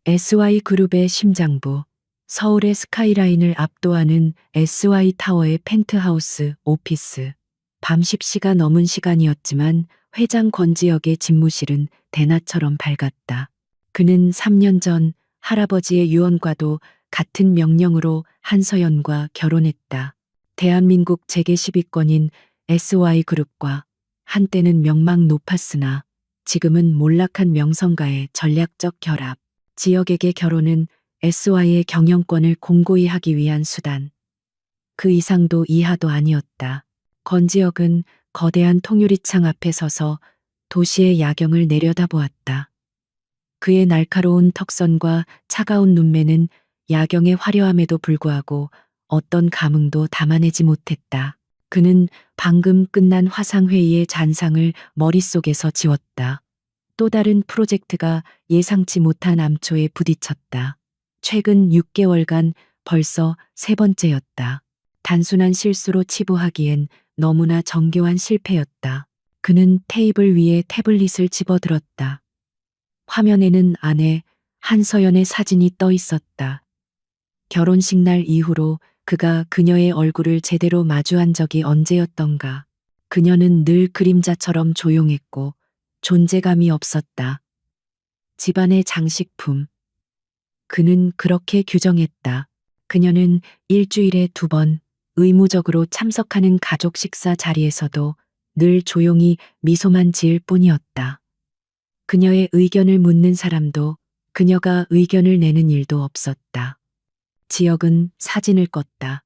SY그룹의 심장부, 서울의 스카이라인을 압도하는 SY타워의 펜트하우스 오피스. 밤 10시가 넘은 시간이었지만 회장 권지혁의 집무실은 대낮처럼 밝았다. 그는 3년 전 할아버지의 유언과도 같은 명령으로 한서연과 결혼했다. 대한민국 재계 10위권인 SY그룹과 한때는 명망 높았으나 지금은 몰락한 명성가의 전략적 결합. 지역에게 결혼은 SY의 경영권을 공고히 하기 위한 수단. 그 이상도 이하도 아니었다. 권지혁은 거대한 통유리창 앞에 서서 도시의 야경을 내려다보았다. 그의 날카로운 턱선과 차가운 눈매는 야경의 화려함에도 불구하고 어떤 감흥도 담아내지 못했다. 그는 방금 끝난 화상회의의 잔상을 머릿속에서 지웠다. 또 다른 프로젝트가 예상치 못한 암초에 부딪혔다. 최근 6개월간 벌써 세 번째였다. 단순한 실수로 치부하기엔 너무나 정교한 실패였다. 그는 테이블 위에 태블릿을 집어들었다. 화면에는 아내 한서연의 사진이 떠 있었다. 결혼식 날 이후로 그가 그녀의 얼굴을 제대로 마주한 적이 언제였던가. 그녀는 늘 그림자처럼 조용했고 존재감이 없었다. 집안의 장식품. 그는 그렇게 규정했다. 그녀는 일주일에 2번 의무적으로 참석하는 가족 식사 자리에서도 늘 조용히 미소만 지을 뿐이었다. 그녀의 의견을 묻는 사람도 그녀가 의견을 내는 일도 없었다. 지혁은 사진을 껐다.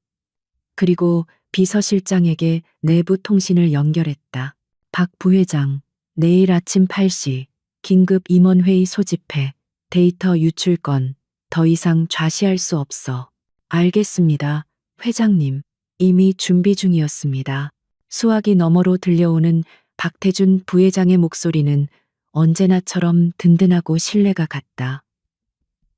그리고 비서실장에게 내부 통신을 연결했다. 박 부회장, 내일 아침 8시 긴급 임원회의 소집해. 데이터 유출 건 더 이상 좌시할 수 없어. 알겠습니다, 회장님. 이미 준비 중이었습니다. 수화기 너머로 들려오는 박태준 부회장의 목소리는 언제나처럼 든든하고 신뢰가 갔다.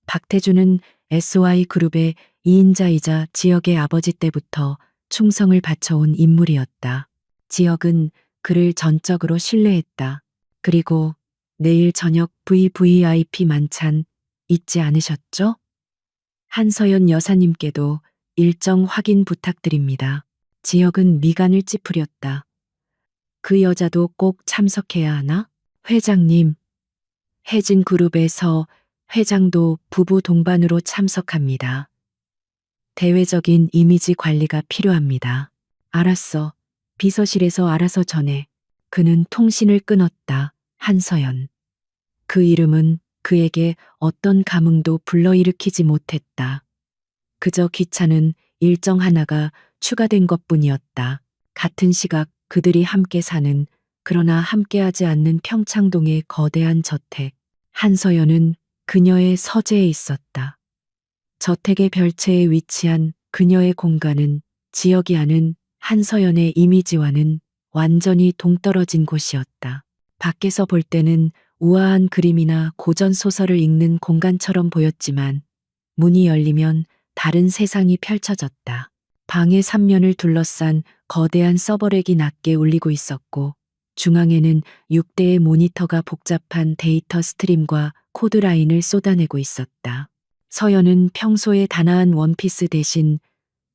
박태준은 SY그룹의 2인자이자 지역의 아버지 때부터 충성을 바쳐온 인물이었다. 지역은 그를 전적으로 신뢰했다. 그리고 내일 저녁 VVIP 만찬 잊지 않으셨죠? 한서연 여사님께도 일정 확인 부탁드립니다. 지역은 미간을 찌푸렸다. 그 여자도 꼭 참석해야 하나? 회장님, 혜진그룹에서 회장도 부부 동반으로 참석합니다. 대외적인 이미지 관리가 필요합니다. 알았어. 비서실에서 알아서 전해. 그는 통신을 끊었다. 한서연. 그 이름은 그에게 어떤 감흥도 불러일으키지 못했다. 그저 귀찮은 일정 하나가 추가된 것뿐이었다. 같은 시각 그들이 함께 사는, 그러나 함께하지 않는 평창동의 거대한 저택. 한서연은 그녀의 서재에 있었다. 저택의 별채에 위치한 그녀의 공간은 지역이 아는 한서연의 이미지와는 완전히 동떨어진 곳이었다. 밖에서 볼 때는 우아한 그림이나 고전 소설을 읽는 공간처럼 보였지만 문이 열리면 다른 세상이 펼쳐졌다. 방의 3면을 둘러싼 거대한 서버렉이 낮게 울리고 있었고 중앙에는 6대의 모니터가 복잡한 데이터 스트림과 코드라인을 쏟아내고 있었다. 서연은 평소의 단아한 원피스 대신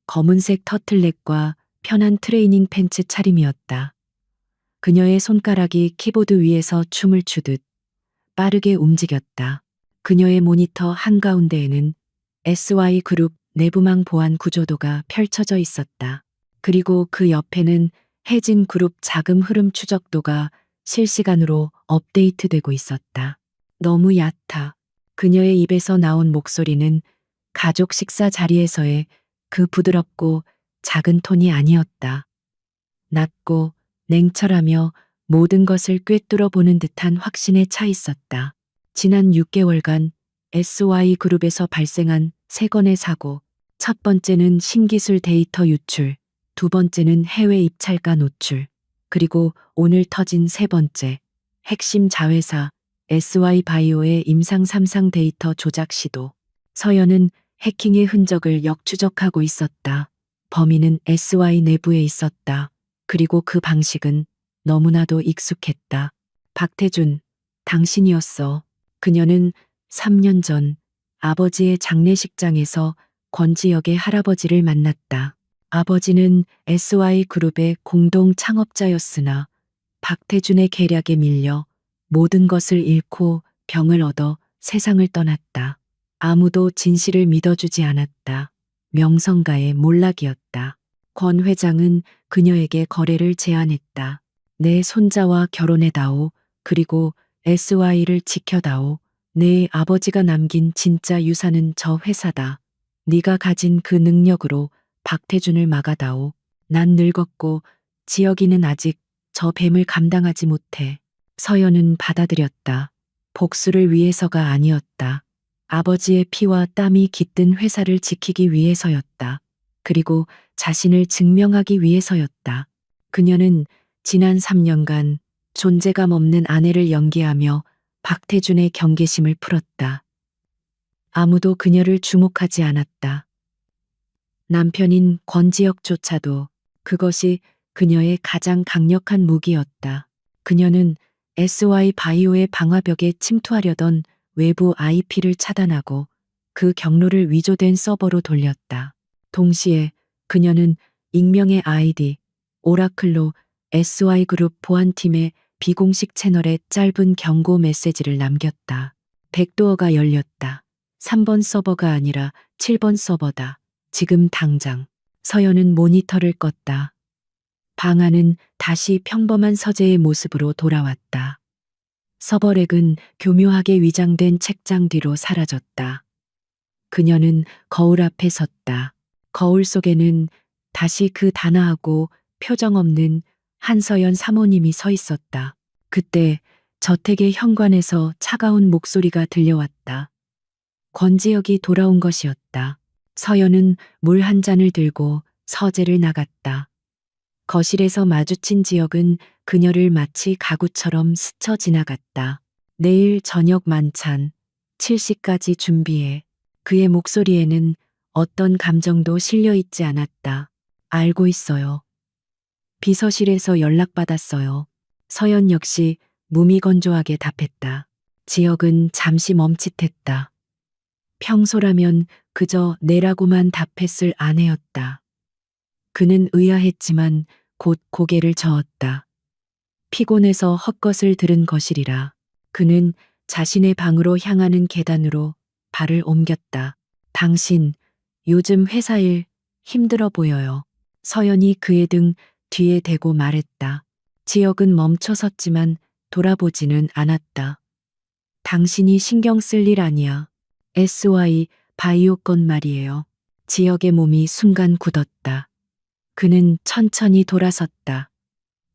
검은색 터틀넥과 편한 트레이닝 팬츠 차림이었다. 그녀의 손가락이 키보드 위에서 춤을 추듯 빠르게 움직였다. 그녀의 모니터 한가운데에는 SY그룹 내부망 보안 구조도가 펼쳐져 있었다. 그리고 그 옆에는 혜진그룹 자금 흐름 추적도가 실시간으로 업데이트되고 있었다. 너무 얕아. 그녀의 입에서 나온 목소리는 가족 식사 자리에서의 그 부드럽고 작은 톤이 아니었다. 낮고 냉철하며 모든 것을 꿰뚫어 보는 듯한 확신에 차 있었다. 지난 6개월간 SY그룹에서 발생한 3건의 사고, 첫 번째는 신기술 데이터 유출, 두 번째는 해외 입찰가 노출, 그리고 오늘 터진 세 번째, 핵심 자회사 SY바이오의 임상 3상 데이터 조작 시도. 서연은 해킹의 흔적을 역추적하고 있었다. 범인은 SY 내부에 있었다. 그리고 그 방식은 너무나도 익숙했다. 박태준, 당신이었어. 그녀는 3년 전 아버지의 장례식장에서 권지혁의 할아버지를 만났다. 아버지는 SY그룹의 공동 창업자였으나 박태준의 계략에 밀려 모든 것을 잃고 병을 얻어 세상을 떠났다. 아무도 진실을 믿어주지 않았다. 명성가의 몰락이었다. 권 회장은 그녀에게 거래를 제안했다. 내 손자와 결혼해다오. 그리고 SY를 지켜다오. 내 아버지가 남긴 진짜 유산은 저 회사다. 네가 가진 그 능력으로 박태준을 막아다오. 난 늙었고 지혁이는 아직 저 뱀을 감당하지 못해. 서연은 받아들였다. 복수를 위해서가 아니었다. 아버지의 피와 땀이 깃든 회사를 지키기 위해서였다. 그리고 자신을 증명하기 위해서였다. 그녀는 지난 3년간 존재감 없는 아내를 연기하며 박태준의 경계심을 풀었다. 아무도 그녀를 주목하지 않았다. 남편인 권지혁조차도 그것이 그녀의 가장 강력한 무기였다. 그녀는 SY 바이오의 방화벽에 침투하려던 외부 IP를 차단하고 그 경로를 위조된 서버로 돌렸다. 동시에 그녀는 익명의 아이디 오라클로 SY그룹 보안팀의 비공식 채널에 짧은 경고 메시지를 남겼다. 백도어가 열렸다. 3번 서버가 아니라 7번 서버다. 지금 당장. 서연은 모니터를 껐다. 방 안은 다시 평범한 서재의 모습으로 돌아왔다. 서버렉은 교묘하게 위장된 책장 뒤로 사라졌다. 그녀는 거울 앞에 섰다. 거울 속에는 다시 그 단아하고 표정 없는 한서연 사모님이 서 있었다. 그때 저택의 현관에서 차가운 목소리가 들려왔다. 권지혁이 돌아온 것이었다. 서연은 물 한 잔을 들고 서재를 나갔다. 거실에서 마주친 지혁은 그녀를 마치 가구처럼 스쳐 지나갔다. 내일 저녁 만찬, 7시까지 준비해. 그의 목소리에는 어떤 감정도 실려 있지 않았다. 알고 있어요. 비서실에서 연락받았어요. 서연 역시 무미건조하게 답했다. 지혁은 잠시 멈칫했다. 평소라면 그저 내라고만 답했을 아내였다. 그는 의아했지만 곧 고개를 저었다. 피곤해서 헛것을 들은 것이리라. 그는 자신의 방으로 향하는 계단으로 발을 옮겼다. 당신, 요즘 회사 일 힘들어 보여요. 서연이 그의 등 뒤에 대고 말했다. 지혁은 멈춰 섰지만 돌아보지는 않았다. 당신이 신경 쓸 일 아니야. SY 바이오 건 말이에요. 지혁의 몸이 순간 굳었다. 그는 천천히 돌아섰다.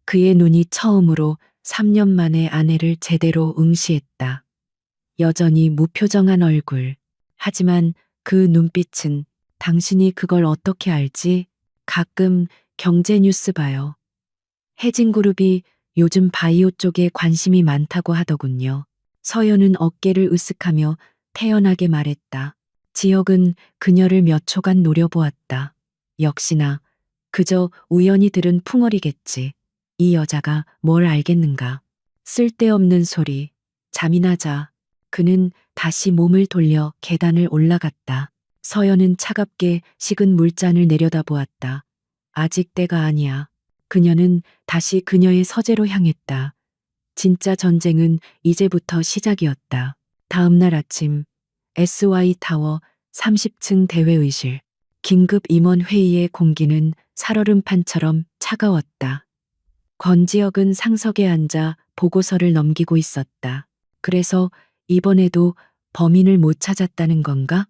그의 눈이 처음으로 3년 만에 아내를 제대로 응시했다. 여전히 무표정한 얼굴. 하지만 그 눈빛은 당신이 그걸 어떻게 알지? 가끔 경제 뉴스 봐요. 해진그룹이 요즘 바이오 쪽에 관심이 많다고 하더군요. 서연은 어깨를 으쓱하며 태연하게 말했다. 지혁은 그녀를 몇 초간 노려보았다. 역시나 그저 우연히 들은 풍월이겠지. 이 여자가 뭘 알겠는가. 쓸데없는 소리. 잠이나 자. 그는 다시 몸을 돌려 계단을 올라갔다. 서연은 차갑게 식은 물잔을 내려다보았다. 아직 때가 아니야. 그녀는 다시 그녀의 서재로 향했다. 진짜 전쟁은 이제부터 시작이었다. 다음 날 아침 SY 타워 30층 대회의실. 긴급 임원 회의의 공기는 살얼음판처럼 차가웠다. 권지혁은 상석에 앉아 보고서를 넘기고 있었다. 그래서 이번에도 범인을 못 찾았다는 건가?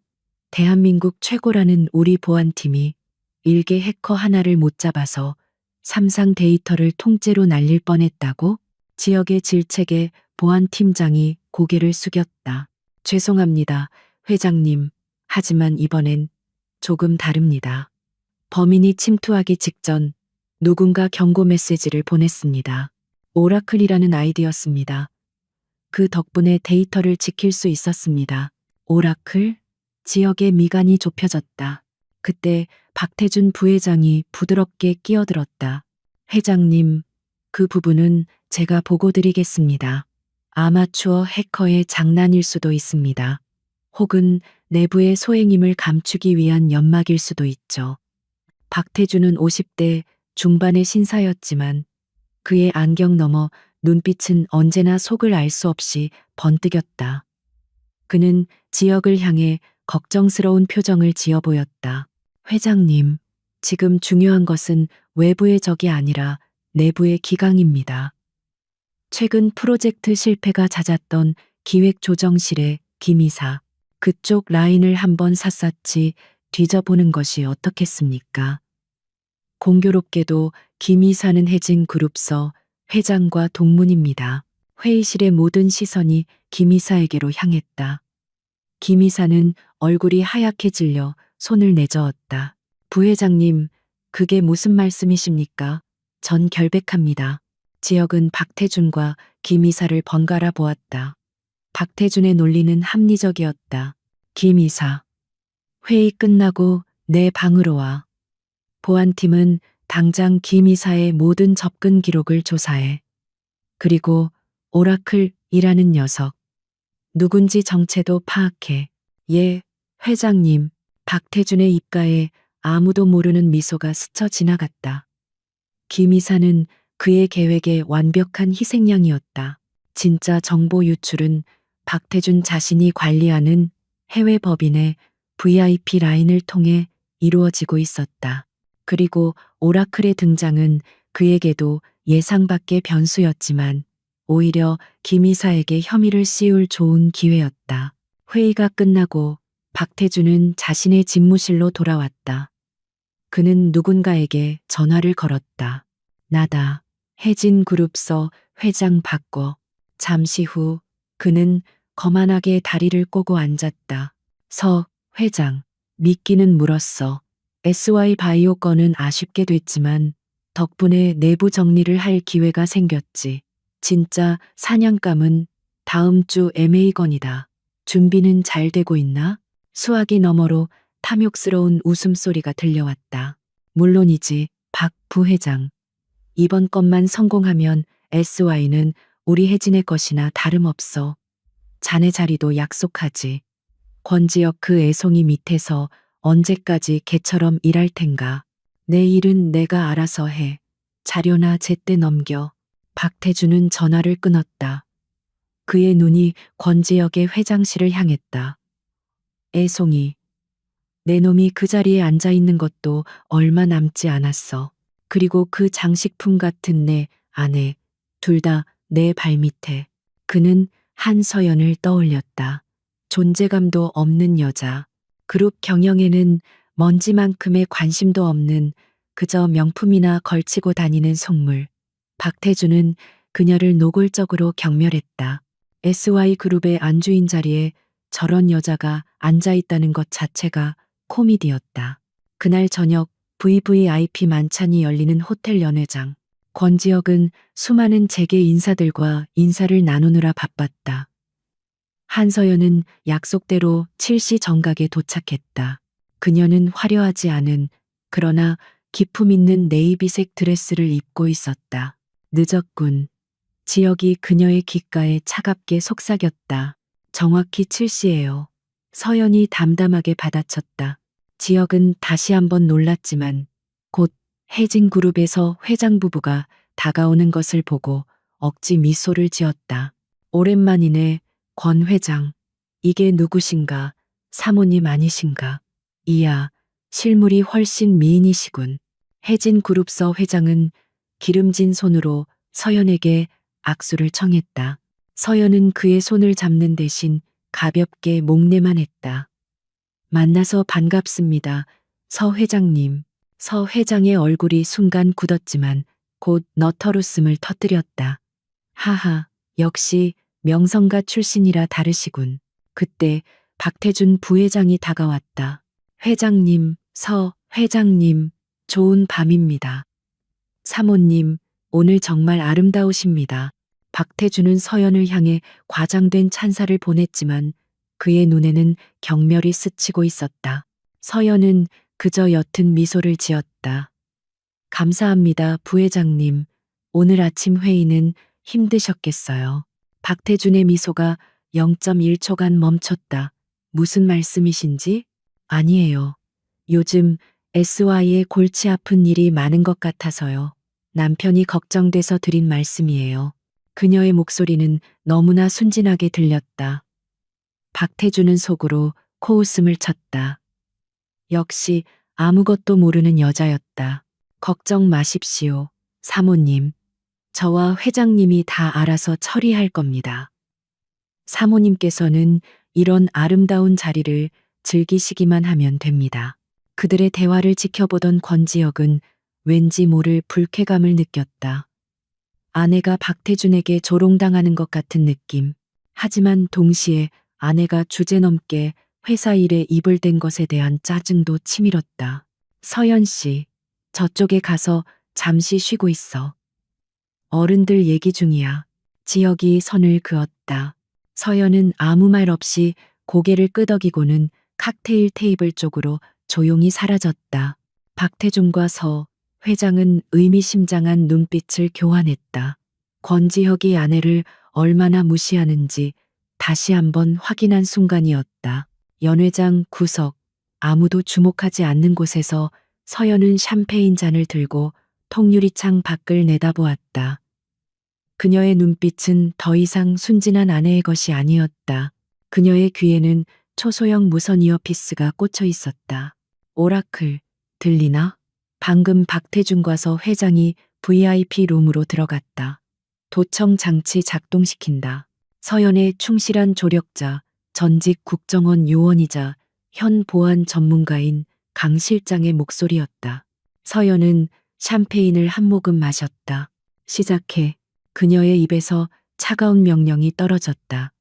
대한민국 최고라는 우리 보안팀이 일개 해커 하나를 못 잡아서 삼상 데이터를 통째로 날릴 뻔했다고? 지역의 질책에 보안팀장이 고개를 숙였다. 죄송합니다, 회장님. 하지만 이번엔 조금 다릅니다. 범인이 침투하기 직전 누군가 경고 메시지를 보냈습니다. 오라클이라는 아이디였습니다. 그 덕분에 데이터를 지킬 수 있었습니다. 오라클? 지역의 미간이 좁혀졌다. 그때 박태준 부회장이 부드럽게 끼어들었다. 회장님, 그 부분은 제가 보고 드리겠습니다. 아마추어 해커의 장난일 수도 있습니다. 혹은 내부의 소행임을 감추기 위한 연막일 수도 있죠. 박태준은 50대 중반의 신사였지만 그의 안경 너머 눈빛은 언제나 속을 알 수 없이 번뜩였다. 그는 지역을 향해 걱정스러운 표정을 지어 보였다. 회장님, 지금 중요한 것은 외부의 적이 아니라 내부의 기강입니다. 최근 프로젝트 실패가 잦았던 기획조정실의 김 이사, 그쪽 라인을 한번 샅샅이 뒤져보는 것이 어떻겠습니까? 공교롭게도 김 이사는 해진그룹서 회장과 동문입니다. 회의실의 모든 시선이 김 이사에게로 향했다. 김 이사는 얼굴이 하얗게 질려 손을 내저었다. 부회장님, 그게 무슨 말씀이십니까? 전 결백합니다. 지역은 박태준과 김 이사를 번갈아 보았다. 박태준의 논리는 합리적이었다. 김 이사, 회의 끝나고 내 방으로 와. 보안팀은 당장 김 이사의 모든 접근 기록을 조사해. 그리고 오라클이라는 녀석, 누군지 정체도 파악해. 예, 회장님. 박태준의 입가에 아무도 모르는 미소가 스쳐 지나갔다. 김 이사는 그의 계획의 완벽한 희생양이었다. 진짜 정보 유출은 박태준 자신이 관리하는 해외 법인의 VIP 라인을 통해 이루어지고 있었다. 그리고 오라클의 등장은 그에게도 예상 밖의 변수였지만 오히려 김 이사에게 혐의를 씌울 좋은 기회였다. 회의가 끝나고 박태준은 자신의 집무실로 돌아왔다. 그는 누군가에게 전화를 걸었다. 나다. 해진그룹서 회장 바꿔. 잠시 후 그는 거만하게 다리를 꼬고 앉았다. 서 회장, 미끼는 물었어. SY 바이오 건은 아쉽게 됐지만 덕분에 내부 정리를 할 기회가 생겼지. 진짜 사냥감은 다음 주 MA건이다. 준비는 잘 되고 있나? 수화기 너머로 탐욕스러운 웃음소리가 들려왔다. 물론이지, 박 부회장. 이번 건만 성공하면 SY는 우리 혜진의 것이나 다름없어. 자네 자리도 약속하지. 권지혁 그 애송이 밑에서 언제까지 개처럼 일할 텐가. 내 일은 내가 알아서 해. 자료나 제때 넘겨. 박태준은 전화를 끊었다. 그의 눈이 권지혁의 회장실을 향했다. 애송이. 내 놈이 그 자리에 앉아 있는 것도 얼마 남지 않았어. 그리고 그 장식품 같은 내 아내, 둘 다 내 발밑에. 그는 한서연을 떠올렸다. 존재감도 없는 여자. 그룹 경영에는 먼지만큼의 관심도 없는 그저 명품이나 걸치고 다니는 속물. 박태준은 그녀를 노골적으로 경멸했다. SY그룹의 안주인 자리에 저런 여자가 앉아 있다는 것 자체가 코미디였다. 그날 저녁 VVIP 만찬이 열리는 호텔 연회장. 권지혁은 수많은 재계 인사들과 인사를 나누느라 바빴다. 한서연은 약속대로 7시 정각에 도착했다. 그녀는 화려하지 않은 그러나 기품 있는 네이비색 드레스를 입고 있었다. 늦었군. 지혁이 그녀의 귓가에 차갑게 속삭였다. 정확히 7시예요. 서연이 담담하게 받아쳤다. 지혁은 다시 한번 놀랐지만 곧 해진그룹에서 회장 부부가 다가오는 것을 보고 억지 미소를 지었다. 오랜만이네, 권 회장. 이게 누구신가? 사모님 아니신가? 이야, 실물이 훨씬 미인이시군. 해진그룹서 회장은 기름진 손으로 서연에게 악수를 청했다. 서연은 그의 손을 잡는 대신 가볍게 목례만 했다. 만나서 반갑습니다. 서 회장님. 서 회장의 얼굴이 순간 굳었지만 곧 너털웃음을 터뜨렸다. 하하, 역시 명성가 출신이라 다르시군. 그때 박태준 부회장이 다가왔다. 회장님, 서 회장님, 좋은 밤입니다. 사모님, 오늘 정말 아름다우십니다. 박태준은 서연을 향해 과장된 찬사를 보냈지만 그의 눈에는 경멸이 스치고 있었다. 서연은 그저 옅은 미소를 지었다. 감사합니다, 부회장님. 오늘 아침 회의는 힘드셨겠어요. 박태준의 미소가 0.1초간 멈췄다. 무슨 말씀이신지? 아니에요. 요즘 SY의 골치 아픈 일이 많은 것 같아서요. 남편이 걱정돼서 드린 말씀이에요. 그녀의 목소리는 너무나 순진하게 들렸다. 박태주는 속으로 코웃음을 쳤다. 역시 아무것도 모르는 여자였다. 걱정 마십시오, 사모님. 저와 회장님이 다 알아서 처리할 겁니다. 사모님께서는 이런 아름다운 자리를 즐기시기만 하면 됩니다. 그들의 대화를 지켜보던 권지혁은 왠지 모를 불쾌감을 느꼈다. 아내가 박태준에게 조롱당하는 것 같은 느낌. 하지만 동시에 아내가 주제넘게 회사 일에 입을 댄 것에 대한 짜증도 치밀었다. 서연 씨, 저쪽에 가서 잠시 쉬고 있어. 어른들 얘기 중이야. 지혁이 선을 그었다. 서연은 아무 말 없이 고개를 끄덕이고는 칵테일 테이블 쪽으로 조용히 사라졌다. 박태준과 서 회장은 의미심장한 눈빛을 교환했다. 권지혁이 아내를 얼마나 무시하는지 다시 한번 확인한 순간이었다. 연회장 구석, 아무도 주목하지 않는 곳에서 서연은 샴페인 잔을 들고 통유리창 밖을 내다보았다. 그녀의 눈빛은 더 이상 순진한 아내의 것이 아니었다. 그녀의 귀에는 초소형 무선 이어피스가 꽂혀 있었다. 오라클, 들리나? 방금 박태준과 서 회장이 VIP 룸으로 들어갔다. 도청 장치 작동시킨다. 서연의 충실한 조력자, 전직 국정원 요원이자 현 보안 전문가인 강 실장의 목소리였다. 서연은 샴페인을 한 모금 마셨다. 시작해. 그녀의 입에서 차가운 명령이 떨어졌다.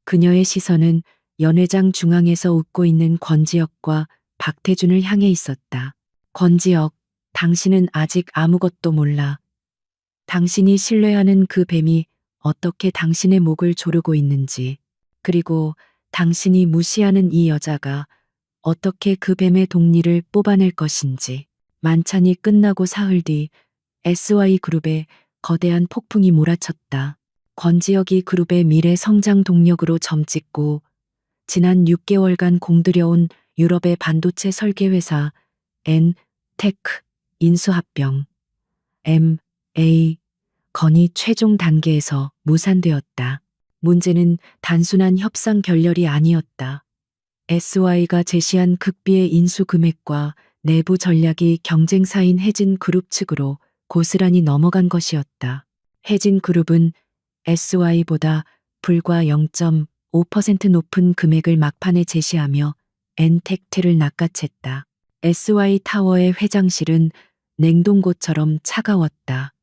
그녀의 시선은 연회장 중앙에서 웃고 있는 권지혁과 박태준을 향해 있었다. 권지혁, 당신은 아직 아무것도 몰라. 당신이 신뢰하는 그 뱀이 어떻게 당신의 목을 조르고 있는지, 그리고 당신이 무시하는 이 여자가 어떻게 그 뱀의 독리를 뽑아낼 것인지. 만찬이 끝나고 사흘 뒤 SY그룹에 거대한 폭풍이 몰아쳤다. 권지혁이 그룹의 미래 성장 동력으로 점찍고 지난 6개월간 공들여온 유럽의 반도체 설계회사 엔테크 인수합병 MA 건이 최종 단계에서 무산되었다. 문제는 단순한 협상 결렬이 아니었다. SY가 제시한 극비의 인수 금액과 내부 전략이 경쟁사인 해진그룹 측으로 고스란히 넘어간 것이었다. 해진그룹은 SY보다 불과 0.5% 높은 금액을 막판에 제시하며 엔텍트를 낚아챘다. SY 타워의 회장실은 냉동고처럼 차가웠다.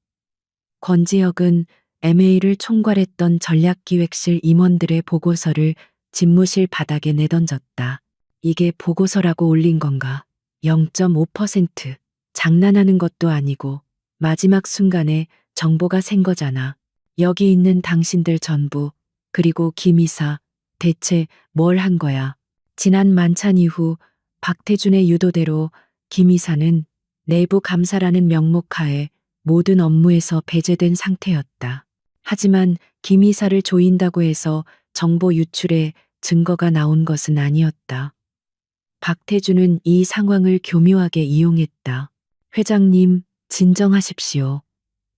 권지혁은 MA를 총괄했던 전략기획실 임원들의 보고서를 집무실 바닥에 내던졌다. 이게 보고서라고 올린 건가? 0.5%. 장난하는 것도 아니고 마지막 순간에 정보가 샌 거잖아. 여기 있는 당신들 전부, 그리고 김 이사, 대체 뭘 한 거야? 지난 만찬 이후 박태준의 유도대로 김 이사는 내부 감사라는 명목하에 모든 업무에서 배제된 상태였다. 하지만 김 이사를 조인다고 해서 정보 유출에 증거가 나온 것은 아니었다. 박태준은 이 상황을 교묘하게 이용했다. 회장님, 진정하십시오.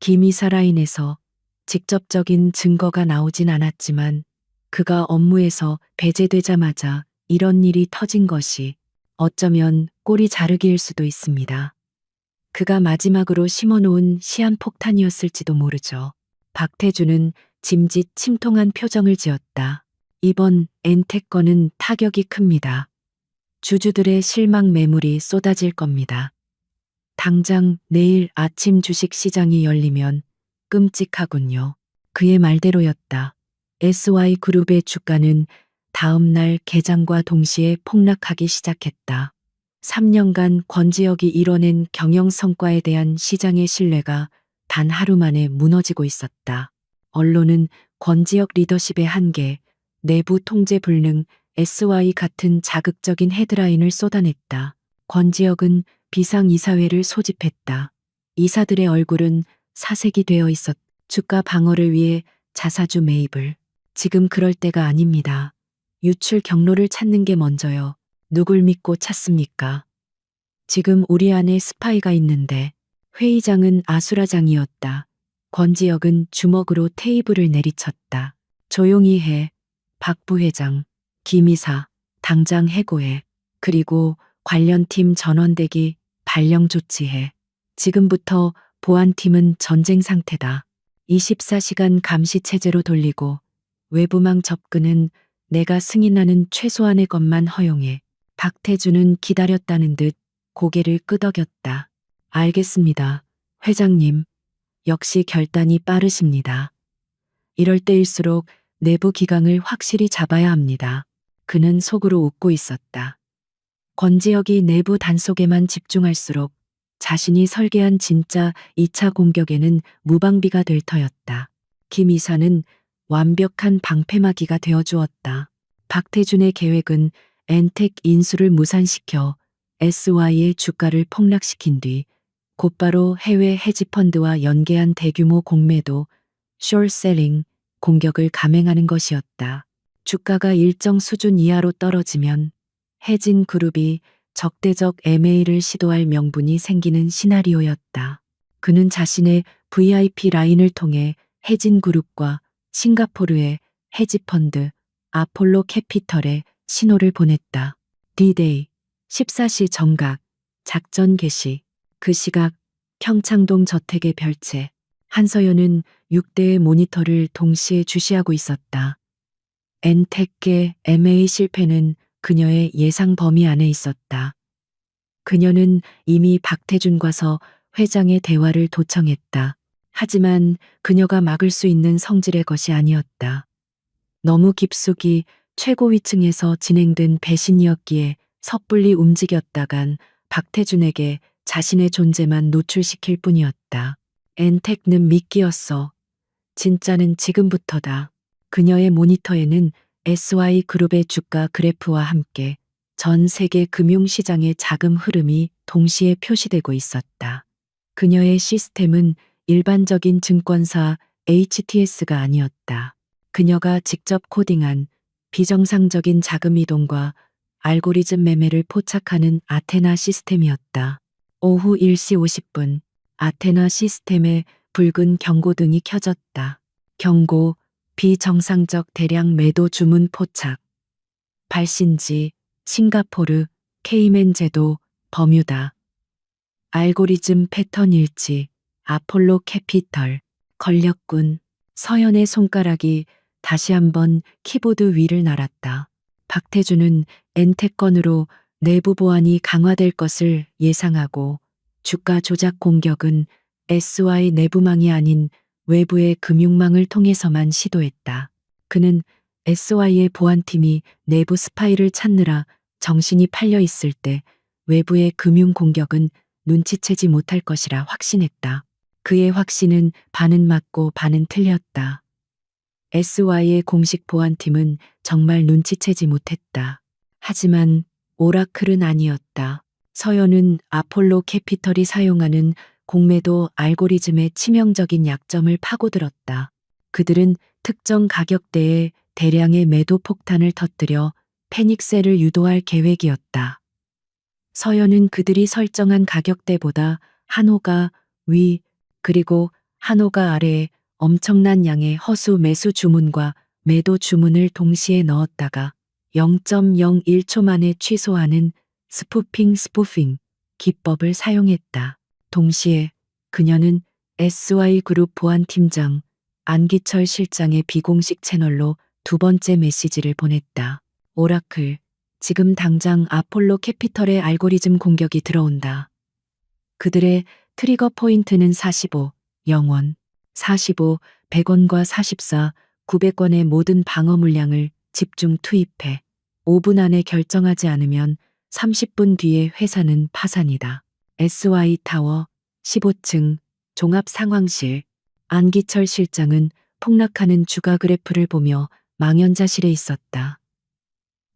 김 이사 라인에서 직접적인 증거가 나오진 않았지만 그가 업무에서 배제되자마자 이런 일이 터진 것이 어쩌면 꼬리 자르기일 수도 있습니다. 그가 마지막으로 심어놓은 시한폭탄이었을지도 모르죠. 박태준은 짐짓 침통한 표정을 지었다. 이번 엔텍 건은 타격이 큽니다. 주주들의 실망 매물이 쏟아질 겁니다. 당장 내일 아침 주식 시장이 열리면 끔찍하군요. 그의 말대로였다. SY그룹의 주가는 다음 날 개장과 동시에 폭락하기 시작했다. 3년간 권지혁이 이뤄낸 경영 성과에 대한 시장의 신뢰가 단 하루 만에 무너지고 있었다. 언론은 권지혁 리더십의 한계, 내부 통제 불능, SY 같은 자극적인 헤드라인을 쏟아냈다. 권지혁은 비상이사회를 소집했다. 이사들의 얼굴은 사색이 되어 있었. 주가 방어를 위해 자사주 매입을. 지금 그럴 때가 아닙니다. 유출 경로를 찾는 게 먼저요. 누굴 믿고 찾습니까? 지금 우리 안에 스파이가 있는데. 회의장은 아수라장이었다. 권지혁은 주먹으로 테이블을 내리쳤다. 조용히 해. 박 부회장, 김 이사, 당장 해고해. 그리고 관련팀 전원대기 발령 조치해. 지금부터 보안팀은 전쟁 상태다. 24시간 감시 체제로 돌리고 외부망 접근은 내가 승인하는 최소한의 것만 허용해. 박태준은 기다렸다는 듯 고개를 끄덕였다. 알겠습니다. 회장님, 역시 결단이 빠르십니다. 이럴 때일수록 내부 기강을 확실히 잡아야 합니다. 그는 속으로 웃고 있었다. 권지혁이 내부 단속에만 집중할수록 자신이 설계한 진짜 2차 공격에는 무방비가 될 터였다. 김 이사는 완벽한 방패막이가 되어주었다. 박태준의 계획은 엔텍 인수를 무산시켜 SY의 주가를 폭락시킨 뒤 곧바로 해외 헤지펀드와 연계한 대규모 공매도 숄셀링 공격을 감행하는 것이었다. 주가가 일정 수준 이하로 떨어지면 해진 그룹이 적대적 MA를 시도할 명분이 생기는 시나리오였다. 그는 자신의 VIP 라인을 통해 해진 그룹과 싱가포르의 헤지펀드 아폴로 캐피털에 신호를 보냈다. D-Day 14시 정각 작전 개시. 그 시각 평창동 저택의 별채. 한서연은 6대의 모니터를 동시에 주시하고 있었다. 엔텍의 MA 실패는 그녀의 예상 범위 안에 있었다. 그녀는 이미 박태준과서 회장의 대화를 도청했다. 하지만 그녀가 막을 수 있는 성질의 것이 아니었다. 너무 깊숙이 최고위층에서 진행된 배신이었기에 섣불리 움직였다간 박태준에게 자신의 존재만 노출시킬 뿐이었다. 엔텍는 미끼였어. 진짜는 지금부터다. 그녀의 모니터에는 SY 그룹의 주가 그래프와 함께 전 세계 금융시장의 자금 흐름이 동시에 표시되고 있었다. 그녀의 시스템은 일반적인 증권사 HTS가 아니었다. 그녀가 직접 코딩한 비정상적인 자금 이동과 알고리즘 매매를 포착하는 아테나 시스템이었다. 오후 1시 50분 아테나 시스템에 붉은 경고등이 켜졌다. 경고, 비정상적 대량 매도 주문 포착. 발신지, 싱가포르, 케이맨 제도, 버뮤다. 알고리즘 패턴 일치, 아폴로 캐피털. 걸렸군. 서연의 손가락이 다시 한번 키보드 위를 날았다. 박태준은 엔텍건으로 내부 보안이 강화될 것을 예상하고 주가 조작 공격은 SY 내부망이 아닌 외부의 금융망을 통해서만 시도했다. 그는 SY의 보안팀이 내부 스파이를 찾느라 정신이 팔려 있을 때 외부의 금융 공격은 눈치채지 못할 것이라 확신했다. 그의 확신은 반은 맞고 반은 틀렸다. SY의 공식 보안팀은 정말 눈치채지 못했다. 하지만 오라클은 아니었다. 서연은 아폴로 캐피털이 사용하는 공매도 알고리즘의 치명적인 약점을 파고들었다. 그들은 특정 가격대에 대량의 매도 폭탄을 터뜨려 패닉셀을 유도할 계획이었다. 서연은 그들이 설정한 가격대보다 한호가 위 그리고 한호가 아래에 엄청난 양의 허수 매수 주문과 매도 주문을 동시에 넣었다가 0.01초 만에 취소하는 스푸핑 기법을 사용했다. 동시에 그녀는 SY 그룹 보안팀장 안기철 실장의 비공식 채널로 두 번째 메시지를 보냈다. 오라클, 지금 당장 아폴로 캐피털의 알고리즘 공격이 들어온다. 그들의 트리거 포인트는 45, 0원, 45, 100원과 44, 900원의 모든 방어 물량을 집중 투입해 5분 안에 결정하지 않으면 30분 뒤에 회사는 파산이다. SY 타워 15층 종합 상황실. 안기철 실장은 폭락하는 주가 그래프를 보며 망연자실해 있었다.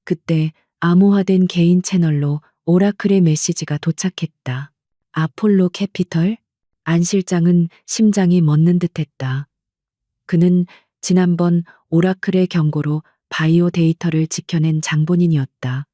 그때 암호화된 개인 채널로 오라클의 메시지가 도착했다. 아폴로 캐피털? 안 실장은 심장이 멎는 듯했다. 그는 지난번 오라클의 경고로 바이오 데이터를 지켜낸 장본인이었다.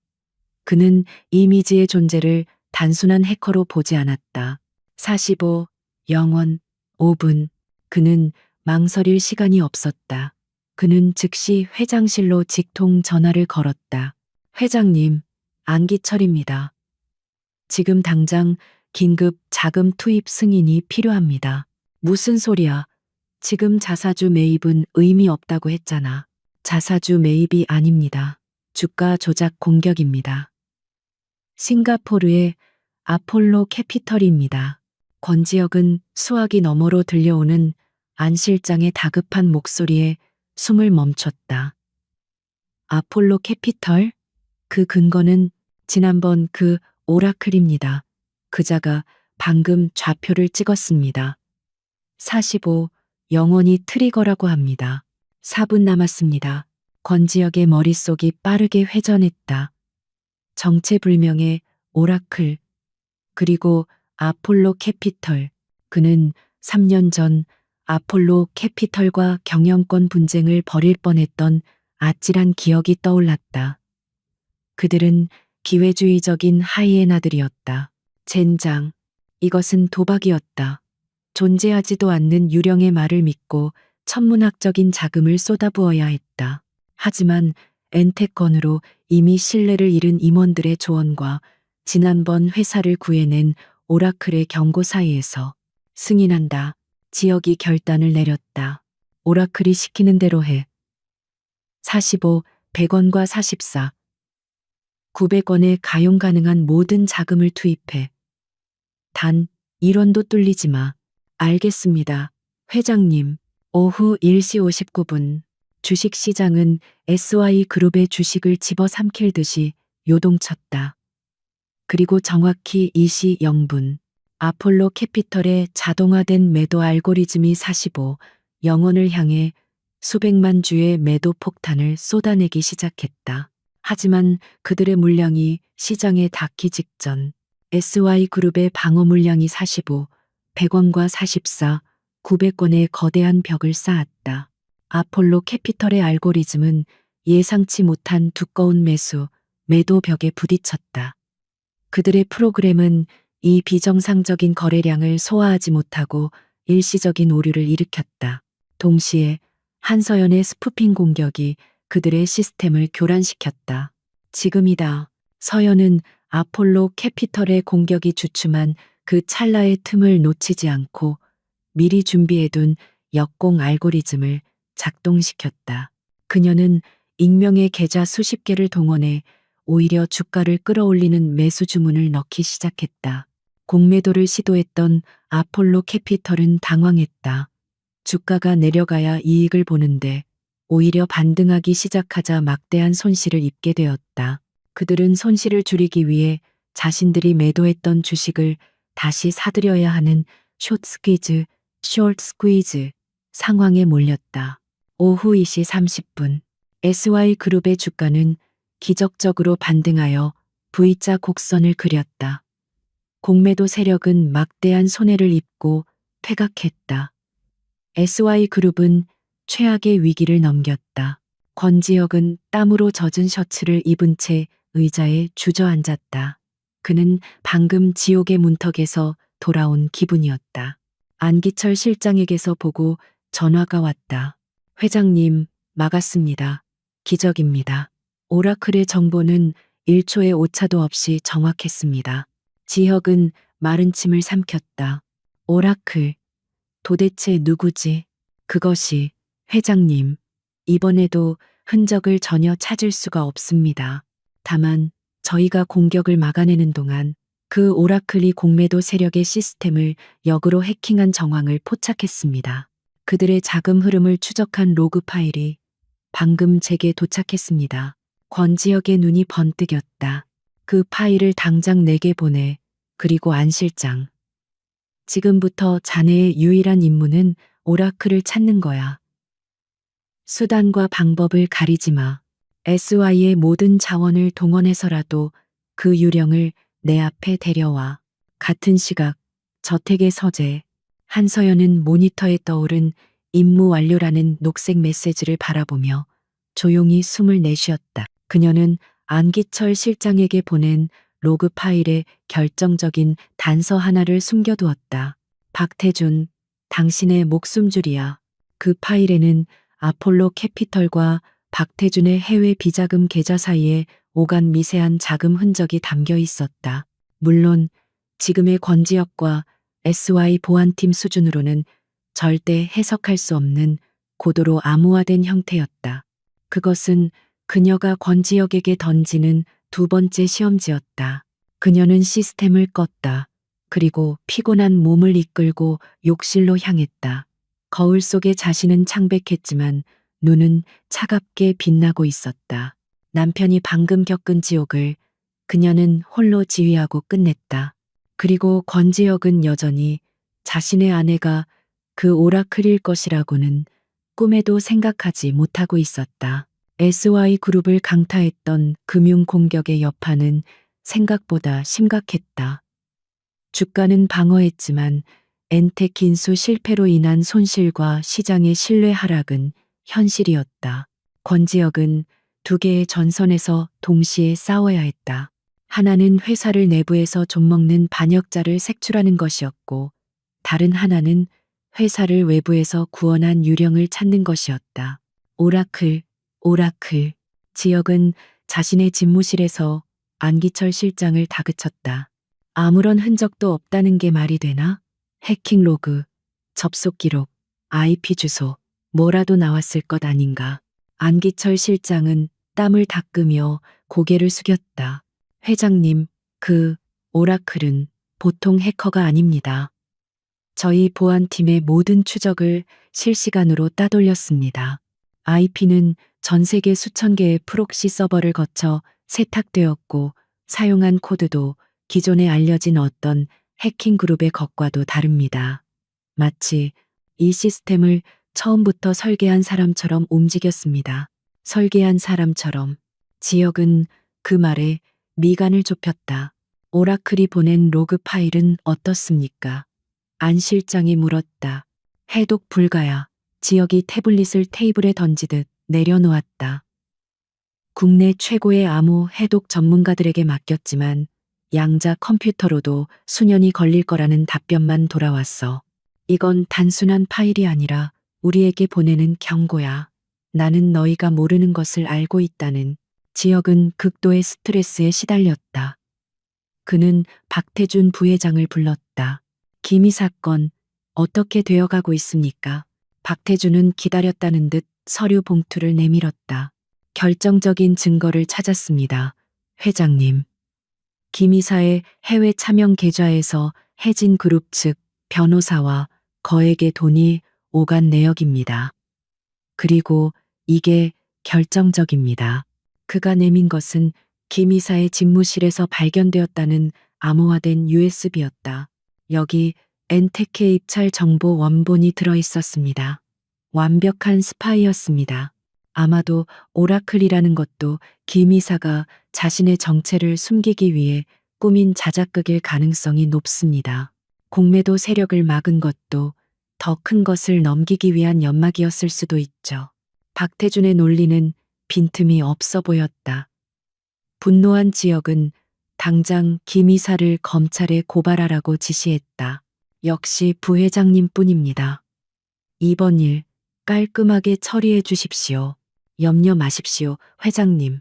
그는 이미지의 존재를 단순한 해커로 보지 않았다. 45, 0원, 5분. 그는 망설일 시간이 없었다. 그는 즉시 회장실로 직통 전화를 걸었다. 회장님, 안기철입니다. 지금 당장 긴급 자금 투입 승인이 필요합니다. 무슨 소리야? 지금 자사주 매입은 의미 없다고 했잖아. 자사주 매입이 아닙니다. 주가 조작 공격입니다. 싱가포르의 아폴로 캐피털입니다. 권지혁은 수화기 너머로 들려오는 안 실장의 다급한 목소리에 숨을 멈췄다. 아폴로 캐피털? 그 근거는 지난번 그 오라클입니다. 그자가 방금 좌표를 찍었습니다. 45, 영원히 트리거라고 합니다. 4분 남았습니다. 권지혁의 머릿속이 빠르게 회전했다. 정체불명의 오라클, 그리고 아폴로 캐피털. 그는 3년 전 아폴로 캐피털과 경영권 분쟁을 벌일 뻔했던 아찔한 기억이 떠올랐다. 그들은 기회주의적인 하이에나들이었다. 젠장, 이것은 도박이었다. 존재하지도 않는 유령의 말을 믿고 천문학적인 자금을 쏟아부어야 했다. 하지만 엔테건으로 이미 신뢰를 잃은 임원들의 조언과 지난번 회사를 구해낸 오라클의 경고 사이에서 승인한다. 지역이 결단을 내렸다. 오라클이 시키는 대로 해. 45, 100원과 44. 900원에 가용 가능한 모든 자금을 투입해. 단 1원도 뚫리지 마. 알겠습니다. 회장님. 오후 1시 59분. 주식시장은 SY그룹의 주식을 집어삼킬 듯이 요동쳤다. 그리고 정확히 2시 0분. 아폴로 캐피털의 자동화된 매도 알고리즘이 45, 0원을 향해 수백만 주의 매도 폭탄을 쏟아내기 시작했다. 하지만 그들의 물량이 시장에 닿기 직전 SY그룹의 방어 물량이 45, 100원과 44, 900원의 거대한 벽을 쌓았다. 아폴로 캐피털의 알고리즘은 예상치 못한 두꺼운 매도 벽에 부딪혔다. 그들의 프로그램은 이 비정상적인 거래량을 소화하지 못하고 일시적인 오류를 일으켰다. 동시에 한서연의 스푸핑 공격이 그들의 시스템을 교란시켰다. 지금이다. 서연은 아폴로 캐피털의 공격이 주춤한 그 찰나의 틈을 놓치지 않고 미리 준비해둔 역공 알고리즘을 작동시켰다. 그녀는 익명의 계좌 수십 개를 동원해 오히려 주가를 끌어올리는 매수 주문을 넣기 시작했다. 공매도를 시도했던 아폴로 캐피털은 당황했다. 주가가 내려가야 이익을 보는데 오히려 반등하기 시작하자 막대한 손실을 입게 되었다. 그들은 손실을 줄이기 위해 자신들이 매도했던 주식을 다시 사들여야 하는 숏 스퀴즈 상황에 몰렸다. 오후 2시 30분. SY그룹의 주가는 기적적으로 반등하여 V자 곡선을 그렸다. 공매도 세력은 막대한 손해를 입고 퇴각했다. SY그룹은 최악의 위기를 넘겼다. 권지혁은 땀으로 젖은 셔츠를 입은 채 의자에 주저앉았다. 그는 방금 지옥의 문턱에서 돌아온 기분이었다. 안기철 실장에게서 보고 전화가 왔다. 회장님, 막았습니다. 기적입니다. 오라클의 정보는 1초의 오차도 없이 정확했습니다. 지혁은 마른 침을 삼켰다. 오라클, 도대체 누구지? 그것이, 회장님, 이번에도 흔적을 전혀 찾을 수가 없습니다. 다만 저희가 공격을 막아내는 동안 그 오라클이 공매도 세력의 시스템을 역으로 해킹한 정황을 포착했습니다. 그들의 자금 흐름을 추적한 로그 파일이 방금 제게 도착했습니다. 권지혁의 눈이 번뜩였다. 그 파일을 당장 내게 보내. 그리고 안 실장. 지금부터 자네의 유일한 임무는 오라클을 찾는 거야. 수단과 방법을 가리지 마. SY의 모든 자원을 동원해서라도 그 유령을 내 앞에 데려와. 같은 시각, 저택의 서재. 한서연은 모니터에 떠오른 임무 완료라는 녹색 메시지를 바라보며 조용히 숨을 내쉬었다. 그녀는 안기철 실장에게 보낸 로그 파일에 결정적인 단서 하나를 숨겨두었다. 박태준, 당신의 목숨줄이야. 그 파일에는 아폴로 캐피털과 박태준의 해외 비자금 계좌 사이에 오간 미세한 자금 흔적이 담겨 있었다. 물론 지금의 권지혁과 SY 보안팀 수준으로는 절대 해석할 수 없는 고도로 암호화된 형태였다. 그것은 그녀가 권지혁에게 던지는 두 번째 시험지였다. 그녀는 시스템을 껐다. 그리고 피곤한 몸을 이끌고 욕실로 향했다. 거울 속에 자신은 창백했지만 눈은 차갑게 빛나고 있었다. 남편이 방금 겪은 지옥을 그녀는 홀로 지휘하고 끝냈다. 그리고 권지혁은 여전히 자신의 아내가 그 오라클일 것이라고는 꿈에도 생각하지 못하고 있었다. SY그룹을 강타했던 금융 공격의 여파는 생각보다 심각했다. 주가는 방어했지만 엔텍 인수 실패로 인한 손실과 시장의 신뢰 하락은 현실이었다. 권지혁은 두 개의 전선에서 동시에 싸워야 했다. 하나는 회사를 내부에서 좀먹는 반역자를 색출하는 것이었고, 다른 하나는 회사를 외부에서 구원한 유령을 찾는 것이었다. 오라클, 오라클. 지혁은 자신의 집무실에서 안기철 실장을 다그쳤다. 아무런 흔적도 없다는 게 말이 되나? 해킹 로그, 접속 기록, IP 주소, 뭐라도 나왔을 것 아닌가. 안기철 실장은 땀을 닦으며 고개를 숙였다. 회장님, 그 오라클은 보통 해커가 아닙니다. 저희 보안팀의 모든 추적을 실시간으로 따돌렸습니다. IP는 전 세계 수천 개의 프록시 서버를 거쳐 세탁되었고 사용한 코드도 기존에 알려진 어떤 해킹 그룹의 것과도 다릅니다. 마치 이 시스템을 처음부터 설계한 사람처럼 움직였습니다. 설계한 사람처럼. 지혁은 그 말에 미간을 좁혔다. 오라클이 보낸 로그 파일은 어떻습니까? 안 실장이 물었다. 해독 불가야. 지혁이 태블릿을 테이블에 던지듯 내려놓았다. 국내 최고의 암호 해독 전문가들에게 맡겼지만 양자 컴퓨터로도 수년이 걸릴 거라는 답변만 돌아왔어. 이건 단순한 파일이 아니라 우리에게 보내는 경고야. 나는 너희가 모르는 것을 알고 있다는. 지혁은 극도의 스트레스에 시달렸다. 그는 박태준 부회장을 불렀다. 기미 사건 어떻게 되어가고 있습니까? 박태준은 기다렸다는 듯 서류 봉투를 내밀었다. 결정적인 증거를 찾았습니다. 회장님. 김이사의 해외 차명 계좌에서 해진그룹 측 변호사와 거액의 돈이 오간 내역입니다. 그리고 이게 결정적입니다. 그가 내민 것은 김이사의 집무실에서 발견되었다는 암호화된 USB였다. 여기 엔테크의 입찰 정보 원본이 들어있었습니다. 완벽한 스파이였습니다. 아마도 오라클이라는 것도 김이사가 자신의 정체를 숨기기 위해 꾸민 자작극일 가능성이 높습니다. 공매도 세력을 막은 것도 더 큰 것을 넘기기 위한 연막이었을 수도 있죠. 박태준의 논리는 빈틈이 없어 보였다. 분노한 지혁은 당장 김이사를 검찰에 고발하라고 지시했다. 역시 부회장님뿐입니다. 이번 일 깔끔하게 처리해 주십시오. 염려 마십시오, 회장님.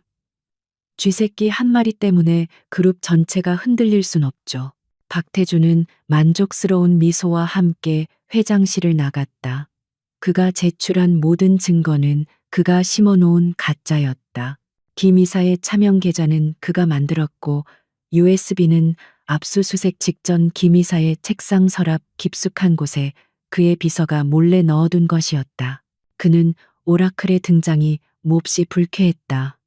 쥐새끼 한 마리 때문에 그룹 전체가 흔들릴 순 없죠. 박태준은 만족스러운 미소와 함께 회장실을 나갔다. 그가 제출한 모든 증거는 그가 심어놓은 가짜였다. 김이사의 차명 계좌는 그가 만들었고 USB는 압수수색 직전 김이사의 책상 서랍 깊숙한 곳에 그의 비서가 몰래 넣어둔 것이었다. 그는 오라클의 등장이 몹시 불쾌했다.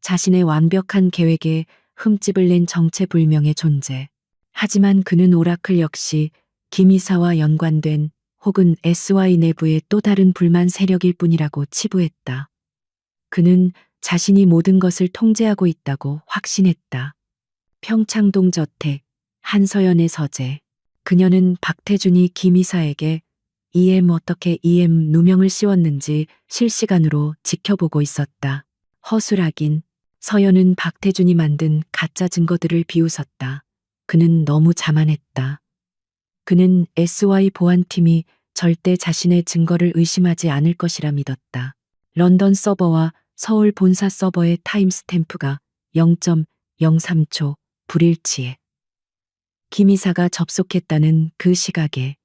자신의 완벽한 계획에 흠집을 낸 정체불명의 존재. 하지만 그는 오라클 역시 김이사와 연관된 혹은 SY 내부의 또 다른 불만 세력일 뿐이라고 치부했다. 그는 자신이 모든 것을 통제하고 있다고 확신했다. 평창동 저택, 한서연의 서재. 그녀는 박태준이 김이사에게 어떻게 EM 누명을 씌웠는지 실시간으로 지켜보고 있었다. 허술하긴. 서연은 박태준이 만든 가짜 증거들을 비웃었다. 그는 너무 자만했다. 그는 SY 보안팀이 절대 자신의 증거를 의심하지 않을 것이라 믿었다. 런던 서버와 서울 본사 서버의 타임스탬프가 0.03초 불일치해. 김 이사가 접속했다는 그 시각에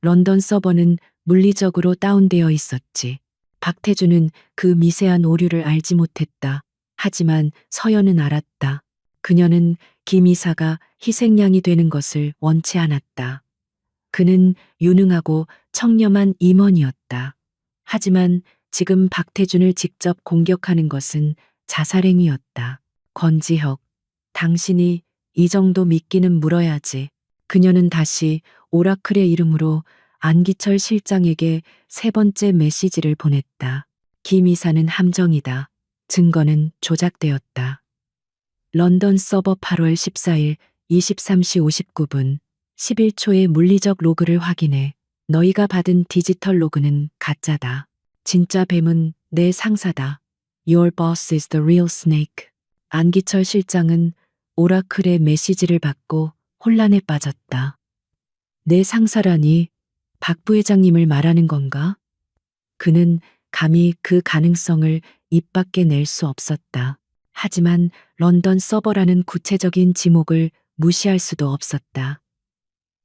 런던 서버는 물리적으로 다운되어 있었지. 박태준은 그 미세한 오류를 알지 못했다. 하지만 서연은 알았다. 그녀는 김 이사가 희생양이 되는 것을 원치 않았다. 그는 유능하고 청렴한 임원이었다. 하지만 지금 박태준을 직접 공격하는 것은 자살행위였다. 권지혁, 당신이 이 정도 미끼는 물어야지. 그녀는 다시 오라클의 이름으로 안기철 실장에게 세 번째 메시지를 보냈다. 김 이사는 함정이다. 증거는 조작되었다. 런던 서버 8월 14일 23시 59분 11초의 물리적 로그를 확인해. 너희가 받은 디지털 로그는 가짜다. 진짜 뱀은 내 상사다. Your boss is the real snake. 안기철 실장은 오라클의 메시지를 받고 혼란에 빠졌다. 내 상사라니 박 부회장님을 말하는 건가? 그는 감히 그 가능성을 입 밖에 낼 수 없었다. 하지만 런던 서버라는 구체적인 지목을 무시할 수도 없었다.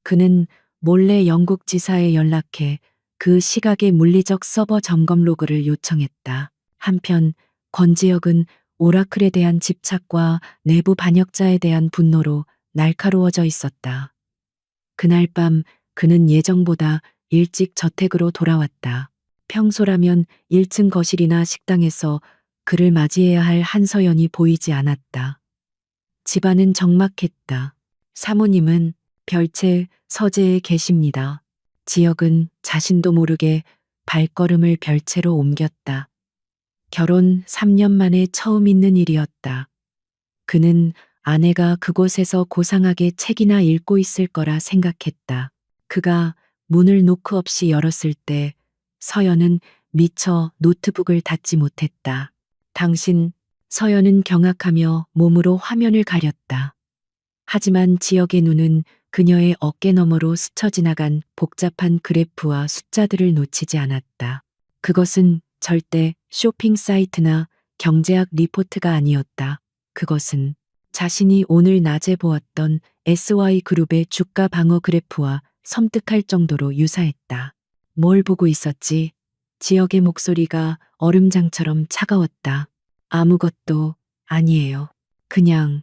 그는 몰래 영국 지사에 연락해 그 시각의 물리적 서버 점검 로그를 요청했다. 한편 권지혁은 오라클에 대한 집착과 내부 반역자에 대한 분노로 날카로워져 있었다. 그날 밤 그는 예정보다 일찍 저택으로 돌아왔다. 평소라면 1층 거실이나 식당에서 그를 맞이해야 할 한서연이 보이지 않았다. 집안은 적막했다. 사모님은 별채 서재에 계십니다. 지혁은 자신도 모르게 발걸음을 별채로 옮겼다. 결혼 3년 만에 처음 있는 일이었다. 그는 아내가 그곳에서 고상하게 책이나 읽고 있을 거라 생각했다. 그가 문을 노크 없이 열었을 때 서연은 미처 노트북을 닫지 못했다. 당신, 서연은 경악하며 몸으로 화면을 가렸다. 하지만 지역의 눈은 그녀의 어깨 너머로 스쳐 지나간 복잡한 그래프와 숫자들을 놓치지 않았다. 그것은 절대 쇼핑 사이트나 경제학 리포트가 아니었다. 그것은 자신이 오늘 낮에 보았던 SY그룹의 주가 방어 그래프와 섬뜩할 정도로 유사했다. 뭘 보고 있었지? 지역의 목소리가 얼음장처럼 차가웠다. 아무것도 아니에요. 그냥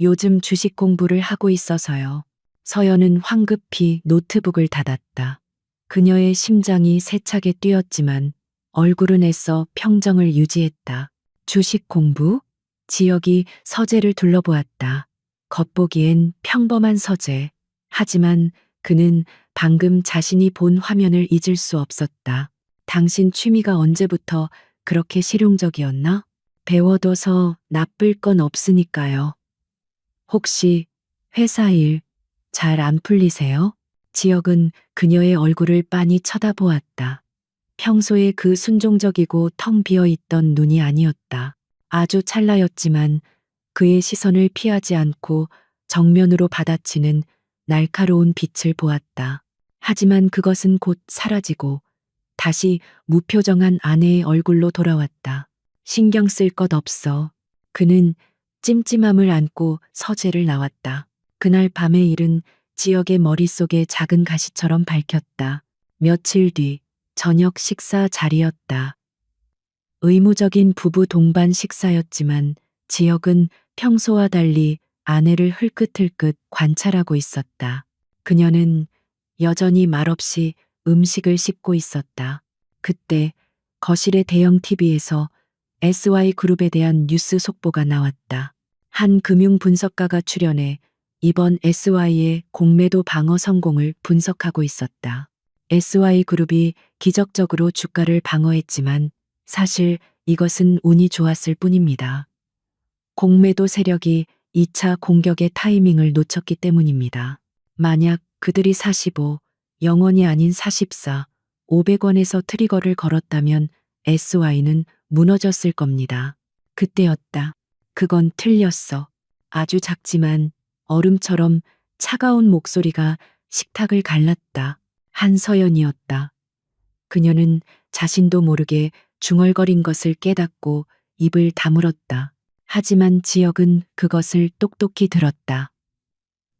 요즘 주식 공부를 하고 있어서요. 서연은 황급히 노트북을 닫았다. 그녀의 심장이 세차게 뛰었지만 얼굴은 애써 평정을 유지했다. 주식 공부? 지역이 서재를 둘러보았다. 겉보기엔 평범한 서재. 하지만 그는 방금 자신이 본 화면을 잊을 수 없었다. 당신 취미가 언제부터 그렇게 실용적이었나? 배워둬서 나쁠 건 없으니까요. 혹시 회사 일 잘 안 풀리세요? 지역은 그녀의 얼굴을 빤히 쳐다보았다. 평소에 그 순종적이고 텅 비어 있던 눈이 아니었다. 아주 찰나였지만 그의 시선을 피하지 않고 정면으로 받아치는 날카로운 빛을 보았다. 하지만 그것은 곧 사라지고 다시 무표정한 아내의 얼굴로 돌아왔다. 신경 쓸 것 없어. 그는 찜찜함을 안고 서재를 나왔다. 그날 밤의 일은 지역의 머릿속에 작은 가시처럼 밝혔다. 며칠 뒤 저녁 식사 자리였다. 의무적인 부부 동반 식사였지만 지역은 평소와 달리 아내를 흘끗흘끗 관찰하고 있었다. 그녀는 여전히 말없이 음식을 씹고 있었다. 그때 거실의 대형 TV에서 SY그룹에 대한 뉴스 속보가 나왔다. 한 금융 분석가가 출연해 이번 SY의 공매도 방어 성공을 분석하고 있었다. SY그룹이 기적적으로 주가를 방어했지만 사실 이것은 운이 좋았을 뿐입니다. 공매도 세력이 2차 공격의 타이밍을 놓쳤기 때문입니다. 만약 그들이 45, 영원이 아닌 44, 500원에서 트리거를 걸었다면 SY는 무너졌을 겁니다. 그때였다. 그건 틀렸어. 아주 작지만 얼음처럼 차가운 목소리가 식탁을 갈랐다. 한서연이었다. 그녀는 자신도 모르게 중얼거린 것을 깨닫고 입을 다물었다. 하지만 지역은 그것을 똑똑히 들었다.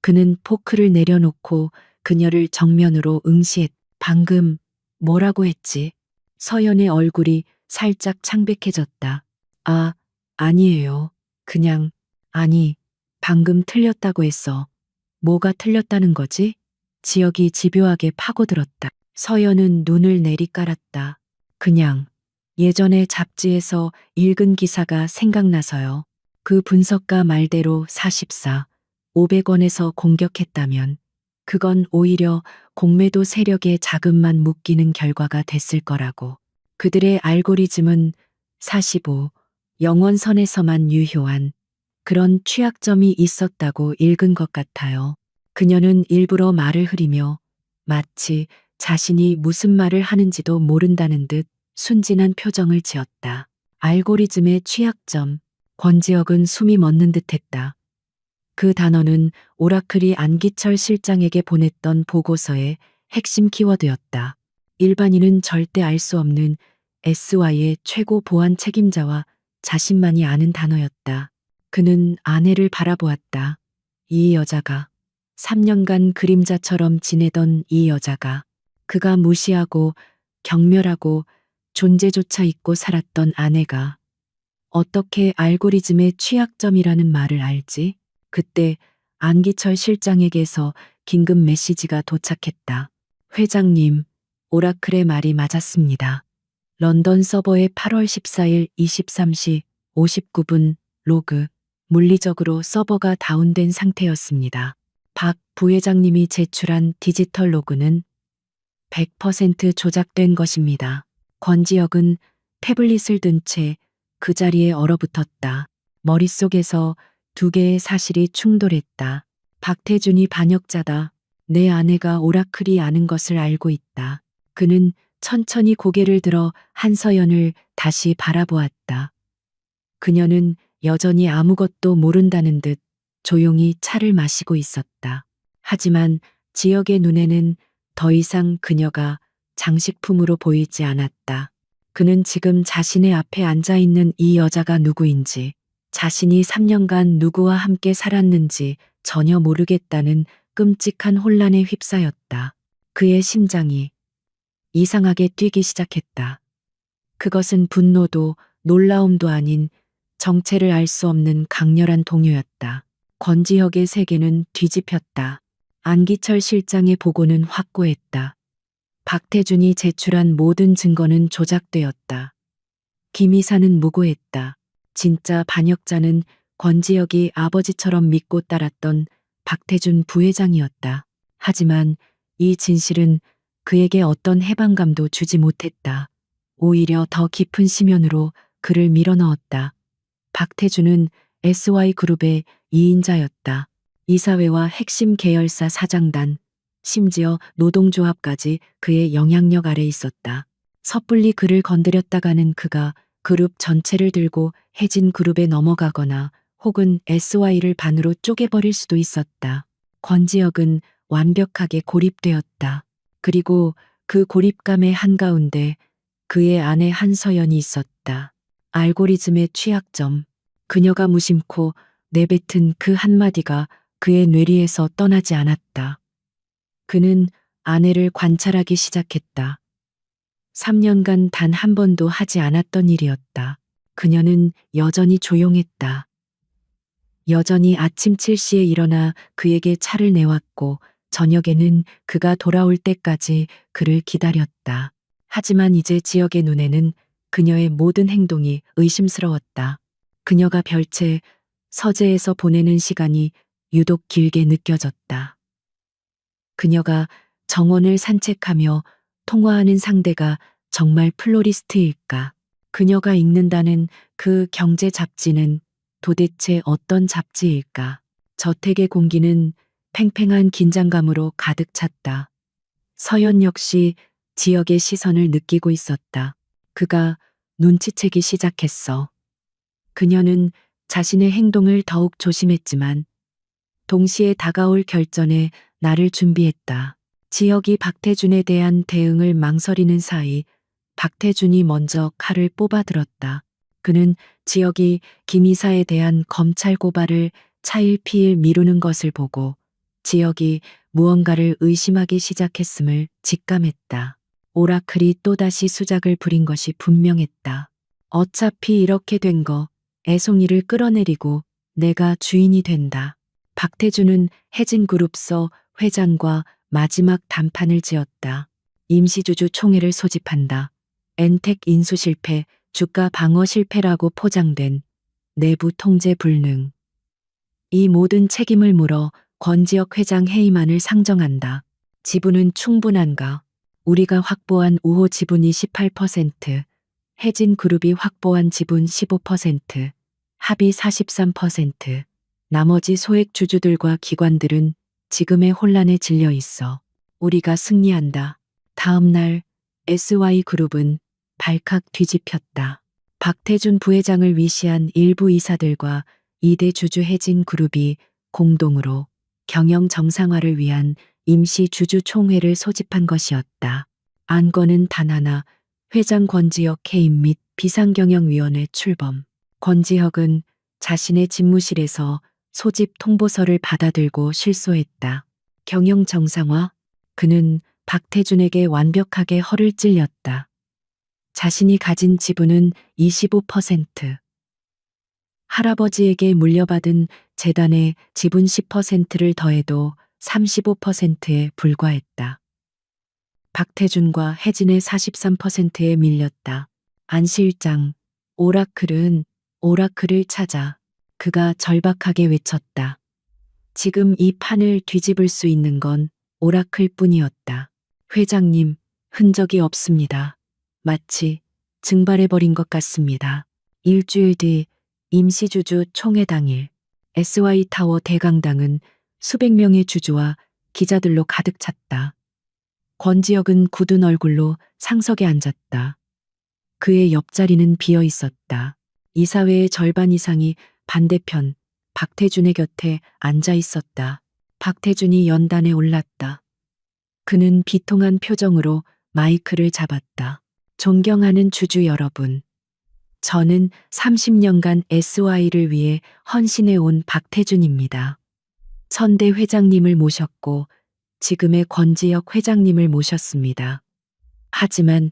그는 포크를 내려놓고 그녀를 정면으로 응시했. 방금 뭐라고 했지? 서연의 얼굴이 살짝 창백해졌다. 아, 아니에요. 그냥, 아니, 방금 틀렸다고 했어. 뭐가 틀렸다는 거지? 지역이 집요하게 파고들었다. 서연은 눈을 내리깔았다. 그냥 예전에 잡지에서 읽은 기사가 생각나서요. 그 분석가 말대로 44, 500원에서 공격했다면 그건 오히려 공매도 세력의 자금만 묶이는 결과가 됐을 거라고. 그들의 알고리즘은 45, 영원선에서만 유효한 그런 취약점이 있었다고 읽은 것 같아요. 그녀는 일부러 말을 흐리며 마치 자신이 무슨 말을 하는지도 모른다는 듯 순진한 표정을 지었다. 알고리즘의 취약점, 권지혁은 숨이 멎는 듯했다. 그 단어는 오라클이 안기철 실장에게 보냈던 보고서의 핵심 키워드였다. 일반인은 절대 알 수 없는 SY의 최고 보안 책임자와 자신만이 아는 단어였다. 그는 아내를 바라보았다. 이 여자가 3년간 그림자처럼 지내던 이 여자가 그가 무시하고 경멸하고 존재조차 잊고 살았던 아내가 어떻게 알고리즘의 취약점이라는 말을 알지? 그때 안기철 실장에게서 긴급 메시지가 도착했다. 회장님, 오라클의 말이 맞았습니다. 런던 서버의 8월 14일 23시 59분 로그. 물리적으로 서버가 다운된 상태였습니다. 박 부회장님이 제출한 디지털 로그는 100% 조작된 것입니다. 권지혁은 태블릿을 든 채 그 자리에 얼어붙었다. 머릿속에서 두 개의 사실이 충돌했다. 박태준이 반역자다. 내 아내가 오라클이 아는 것을 알고 있다. 그는 천천히 고개를 들어 한서연을 다시 바라보았다. 그녀는 여전히 아무것도 모른다는 듯 조용히 차를 마시고 있었다. 하지만 지역의 눈에는 더 이상 그녀가 장식품으로 보이지 않았다. 그는 지금 자신의 앞에 앉아 있는 이 여자가 누구인지, 자신이 3년간 누구와 함께 살았는지 전혀 모르겠다는 끔찍한 혼란에 휩싸였다. 그의 심장이 이상하게 뛰기 시작했다. 그것은 분노도 놀라움도 아닌 정체를 알 수 없는 강렬한 동요였다. 권지혁의 세계는 뒤집혔다. 안기철 실장의 보고는 확고했다. 박태준이 제출한 모든 증거는 조작되었다. 김이사는 무고했다. 진짜 반역자는 권지혁이 아버지처럼 믿고 따랐던 박태준 부회장이었다. 하지만 이 진실은 그에게 어떤 해방감도 주지 못했다. 오히려 더 깊은 심연으로 그를 밀어넣었다. 박태준은 SY그룹의 2인자였다. 이사회와 핵심 계열사 사장단, 심지어 노동조합까지 그의 영향력 아래 있었다. 섣불리 그를 건드렸다가는 그가 그룹 전체를 들고 해진 그룹에 넘어가거나 혹은 SY를 반으로 쪼개버릴 수도 있었다. 권지혁은 완벽하게 고립되었다. 그리고 그 고립감의 한가운데 그의 아내 한서연이 있었다. 알고리즘의 취약점, 그녀가 무심코 내뱉은 그 한마디가 그의 뇌리에서 떠나지 않았다. 그는 아내를 관찰하기 시작했다. 3년간 단 한 번도 하지 않았던 일이었다. 그녀는 여전히 조용했다. 여전히 아침 7시에 일어나 그에게 차를 내왔고 저녁에는 그가 돌아올 때까지 그를 기다렸다. 하지만 이제 지역의 눈에는 그녀의 모든 행동이 의심스러웠다. 그녀가 별채 서재에서 보내는 시간이 유독 길게 느껴졌다. 그녀가 정원을 산책하며 통화하는 상대가 정말 플로리스트일까? 그녀가 읽는다는 그 경제 잡지는 도대체 어떤 잡지일까? 저택의 공기는 팽팽한 긴장감으로 가득 찼다. 서연 역시 지역의 시선을 느끼고 있었다. 그가 눈치채기 시작했어. 그녀는 자신의 행동을 더욱 조심했지만 동시에 다가올 결전에 나를 준비했다. 지역이 박태준에 대한 대응을 망설이는 사이 박태준이 먼저 칼을 뽑아들었다. 그는 지역이 김 이사에 대한 검찰 고발을 차일피일 미루는 것을 보고 지역이 무언가를 의심하기 시작했음을 직감했다. 오라클이 또다시 수작을 부린 것이 분명했다. 어차피 이렇게 된 거 애송이를 끌어내리고 내가 주인이 된다. 박태준은 해진그룹서 회장과 마지막 단판을 지었다. 임시주주 총회를 소집한다. 엔텍 인수 실패, 주가 방어 실패라고 포장된 내부 통제 불능. 이 모든 책임을 물어 권지혁 회장 해임안을 상정한다. 지분은 충분한가? 우리가 확보한 우호 지분이 18%, 해진그룹이 확보한 지분 15%, 합의 43%, 나머지 소액 주주들과 기관들은 지금의 혼란에 질려 있어. 우리가 승리한다. 다음 날 SY그룹은 발칵 뒤집혔다. 박태준 부회장을 위시한 일부 이사들과 2대 주주 해진그룹이 공동으로 경영 정상화를 위한 임시 주주 총회를 소집한 것이었다. 안건은 단 하나, 회장 권지혁 해임 및 비상경영위원회 출범. 권지혁은 자신의 집무실에서 소집 통보서를 받아들고 실소했다. 경영 정상화? 그는 박태준에게 완벽하게 허를 찔렸다. 자신이 가진 지분은 25%. 할아버지에게 물려받은 재단의 지분 10%를 더해도 35%에 불과했다. 박태준과 혜진의 43%에 밀렸다. 안 실장, 오라클을 찾아. 그가 절박하게 외쳤다. 지금 이 판을 뒤집을 수 있는 건 오라클 뿐이었다. 회장님, 흔적이 없습니다. 마치 증발해버린 것 같습니다. 일주일 뒤 임시주주 총회 당일 SY타워 대강당은 수백 명의 주주와 기자들로 가득 찼다. 권지혁은 굳은 얼굴로 상석에 앉았다. 그의 옆자리는 비어 있었다. 이사회의 절반 이상이 반대편 박태준의 곁에 앉아 있었다. 박태준이 연단에 올랐다. 그는 비통한 표정으로 마이크를 잡았다. 존경하는 주주 여러분. 저는 30년간 SY를 위해 헌신해 온 박태준입니다. 천대 회장님을 모셨고 지금의 권지혁 회장님을 모셨습니다. 하지만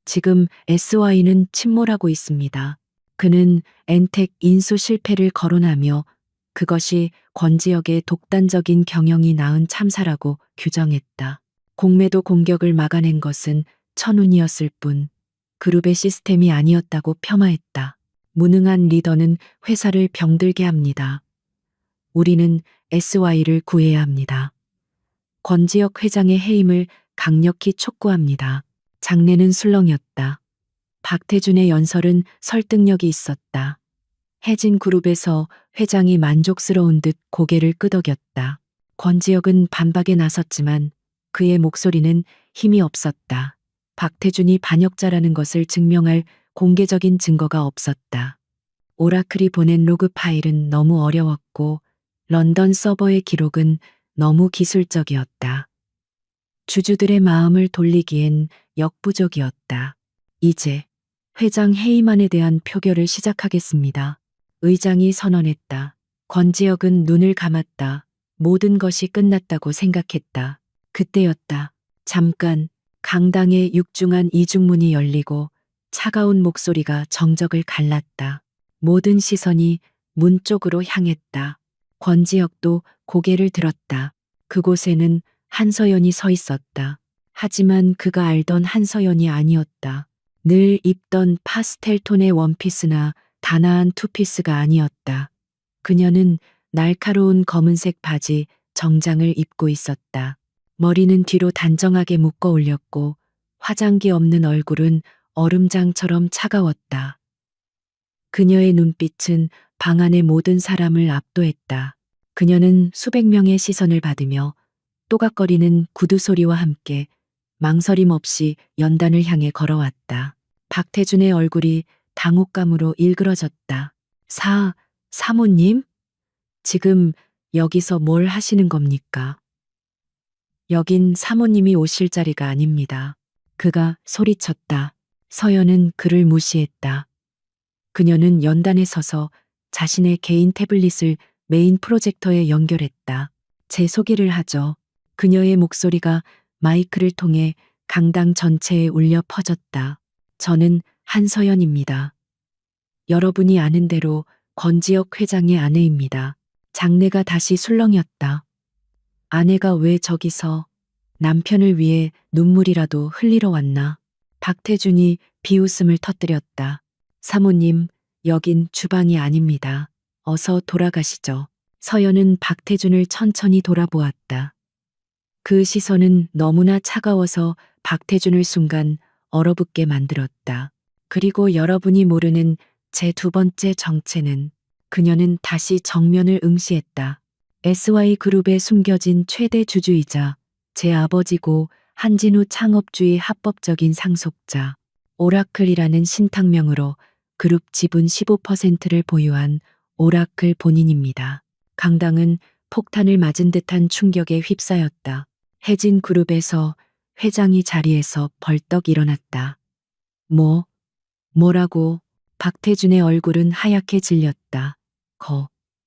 지금 SY는 침몰하고 있습니다. 그는 엔텍 인수 실패를 거론하며 그것이 권지혁의 독단적인 경영이 낳은 참사라고 규정했다. 공매도 공격을 막아낸 것은 천운이었을 뿐 그룹의 시스템이 아니었다고 폄하했다. 무능한 리더는 회사를 병들게 합니다. 우리는 SY를 구해야 합니다. 권지혁 회장의 해임을 강력히 촉구합니다. 장례는 술렁이었다. 박태준의 연설은 설득력이 있었다. 해진그룹에서 회장이 만족스러운 듯 고개를 끄덕였다. 권지혁은 반박에 나섰지만 그의 목소리는 힘이 없었다. 박태준이 반역자라는 것을 증명할 공개적인 증거가 없었다. 오라클이 보낸 로그 파일은 너무 어려웠고 런던 서버의 기록은 너무 기술적이었다. 주주들의 마음을 돌리기엔 역부족이었다. 이제 회장 해임안에 대한 표결을 시작하겠습니다. 의장이 선언했다. 권지혁은 눈을 감았다. 모든 것이 끝났다고 생각했다. 그때였다. 잠깐 강당의 육중한 이중문이 열리고 차가운 목소리가 정적을 갈랐다. 모든 시선이 문 쪽으로 향했다. 권지혁도 고개를 들었다. 그곳에는 한서연이 서 있었다. 하지만 그가 알던 한서연이 아니었다. 늘 입던 파스텔 톤의 원피스나 단아한 투피스가 아니었다. 그녀는 날카로운 검은색 바지, 정장을 입고 있었다. 머리는 뒤로 단정하게 묶어 올렸고 화장기 없는 얼굴은 얼음장처럼 차가웠다. 그녀의 눈빛은 방 안의 모든 사람을 압도했다. 그녀는 수백 명의 시선을 받으며 또각거리는 구두 소리와 함께 망설임 없이 연단을 향해 걸어왔다. 박태준의 얼굴이 당혹감으로 일그러졌다. 사모님? 지금 여기서 뭘 하시는 겁니까? 여긴 사모님이 오실 자리가 아닙니다. 그가 소리쳤다. 서연은 그를 무시했다. 그녀는 연단에 서서 자신의 개인 태블릿을 메인 프로젝터에 연결했다. 제 소개를 하죠. 그녀의 목소리가 마이크를 통해 강당 전체에 울려 퍼졌다. 저는 한서연입니다. 여러분이 아는 대로 권지혁 회장의 아내입니다. 장내가 다시 술렁였다. 아내가 왜 저기서 남편을 위해 눈물이라도 흘리러 왔나? 박태준이 비웃음을 터뜨렸다. 사모님, 여긴 주방이 아닙니다. 어서 돌아가시죠. 서연은 박태준을 천천히 돌아보았다. 그 시선은 너무나 차가워서 박태준을 순간 얼어붙게 만들었다. 그리고 여러분이 모르는 제 두 번째 정체는 그녀는 다시 정면을 응시했다. SY그룹에 숨겨진 최대 주주이자 제 아버지고 한진우 창업주의 합법적인 상속자 오라클이라는 신탁명으로 그룹 지분 15%를 보유한 오라클 본인입니다. 강당은 폭탄을 맞은 듯한 충격에 휩싸였다. 해진 그룹에서 회장이 자리에서 벌떡 일어났다. 뭐라고? 박태준의 얼굴은 하얗게 질렸다.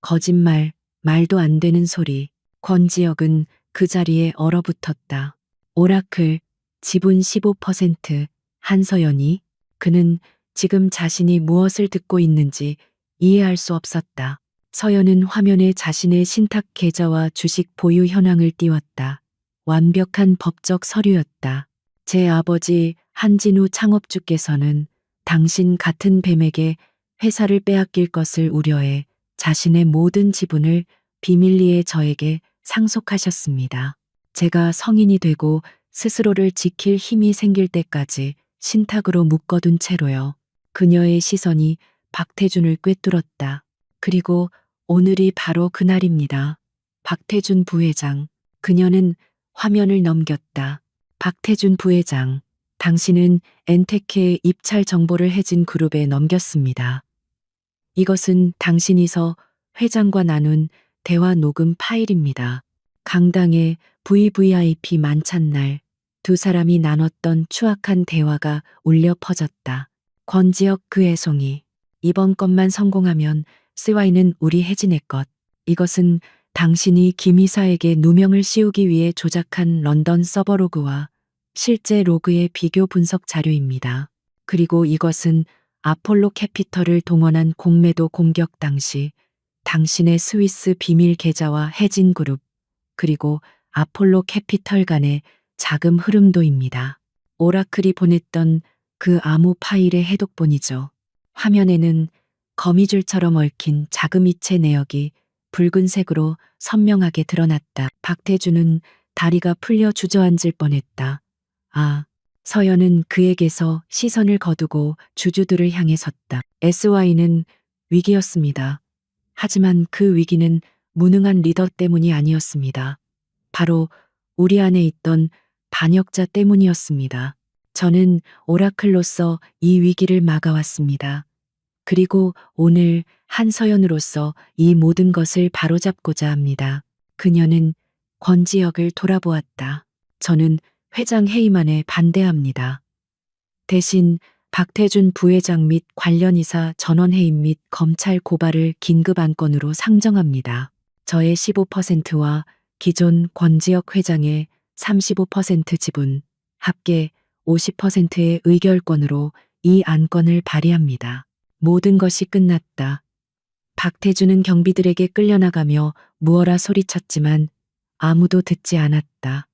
거짓말, 말도 안 되는 소리. 권지혁은 그 자리에 얼어붙었다. 오라클, 지분 15%, 한서연이? 그는 지금 자신이 무엇을 듣고 있는지 이해할 수 없었다. 서연은 화면에 자신의 신탁 계좌와 주식 보유 현황을 띄웠다. 완벽한 법적 서류였다. 제 아버지 한진우 창업주께서는 당신 같은 뱀에게 회사를 빼앗길 것을 우려해 자신의 모든 지분을 비밀리에 저에게 상속하셨습니다. 제가 성인이 되고 스스로를 지킬 힘이 생길 때까지 신탁으로 묶어둔 채로요. 그녀의 시선이 박태준을 꿰뚫었다. 그리고 오늘이 바로 그날입니다. 박태준 부회장. 그녀는 화면을 넘겼다. 박태준 부회장. 당신은 엔테크의 입찰 정보를 해진 그룹에 넘겼습니다. 이것은 당신이서 회장과 나눈 대화 녹음 파일입니다. 강당의 VVIP 만찬날 두 사람이 나눴던 추악한 대화가 울려 퍼졌다. 권지혁 그 애송이. 이번 건만 성공하면 CY는 우리 혜진의 것. 이것은 당신이 김 이사에게 누명을 씌우기 위해 조작한 런던 서버 로그와 실제 로그의 비교 분석 자료입니다. 그리고 이것은 아폴로 캐피털을 동원한 공매도 공격 당시 당신의 스위스 비밀 계좌와 해진그룹 그리고 아폴로 캐피털 간의 자금 흐름도입니다. 오라클이 보냈던 그 암호 파일의 해독본이죠. 화면에는 거미줄처럼 얽힌 자금이체 내역이 붉은색으로 선명하게 드러났다. 박태준은 다리가 풀려 주저앉을 뻔했다. 서연은 그에게서 시선을 거두고 주주들을 향해 섰다. SY는 위기였습니다. 하지만 그 위기는 무능한 리더 때문이 아니었습니다. 바로 우리 안에 있던 반역자 때문이었습니다. 저는 오라클로서 이 위기를 막아왔습니다. 그리고 오늘 한서연으로서 이 모든 것을 바로잡고자 합니다. 그녀는 권지혁을 돌아보았다. 저는 회장 해임안에 반대합니다. 대신 박태준 부회장 및 관련 이사 전원 해임 및 검찰 고발을 긴급 안건으로 상정합니다. 저의 15%와 기존 권지혁 회장의 35% 지분, 합계 50%의 의결권으로 이 안건을 발의합니다. 모든 것이 끝났다. 박태준은 경비들에게 끌려나가며 무어라 소리쳤지만 아무도 듣지 않았다.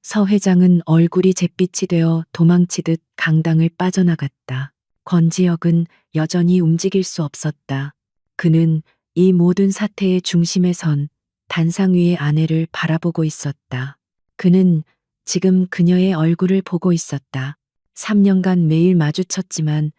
서 회장은 얼굴이 잿빛이 되어 도망치듯 강당을 빠져나갔다. 권지혁은 여전히 움직일 수 없었다. 그는 이 모든 사태의 중심에 선 단상 위의 아내를 바라보고 있었다. 그는 지금 그녀의 얼굴을 보고 있었다. 3년간 매일 마주쳤지만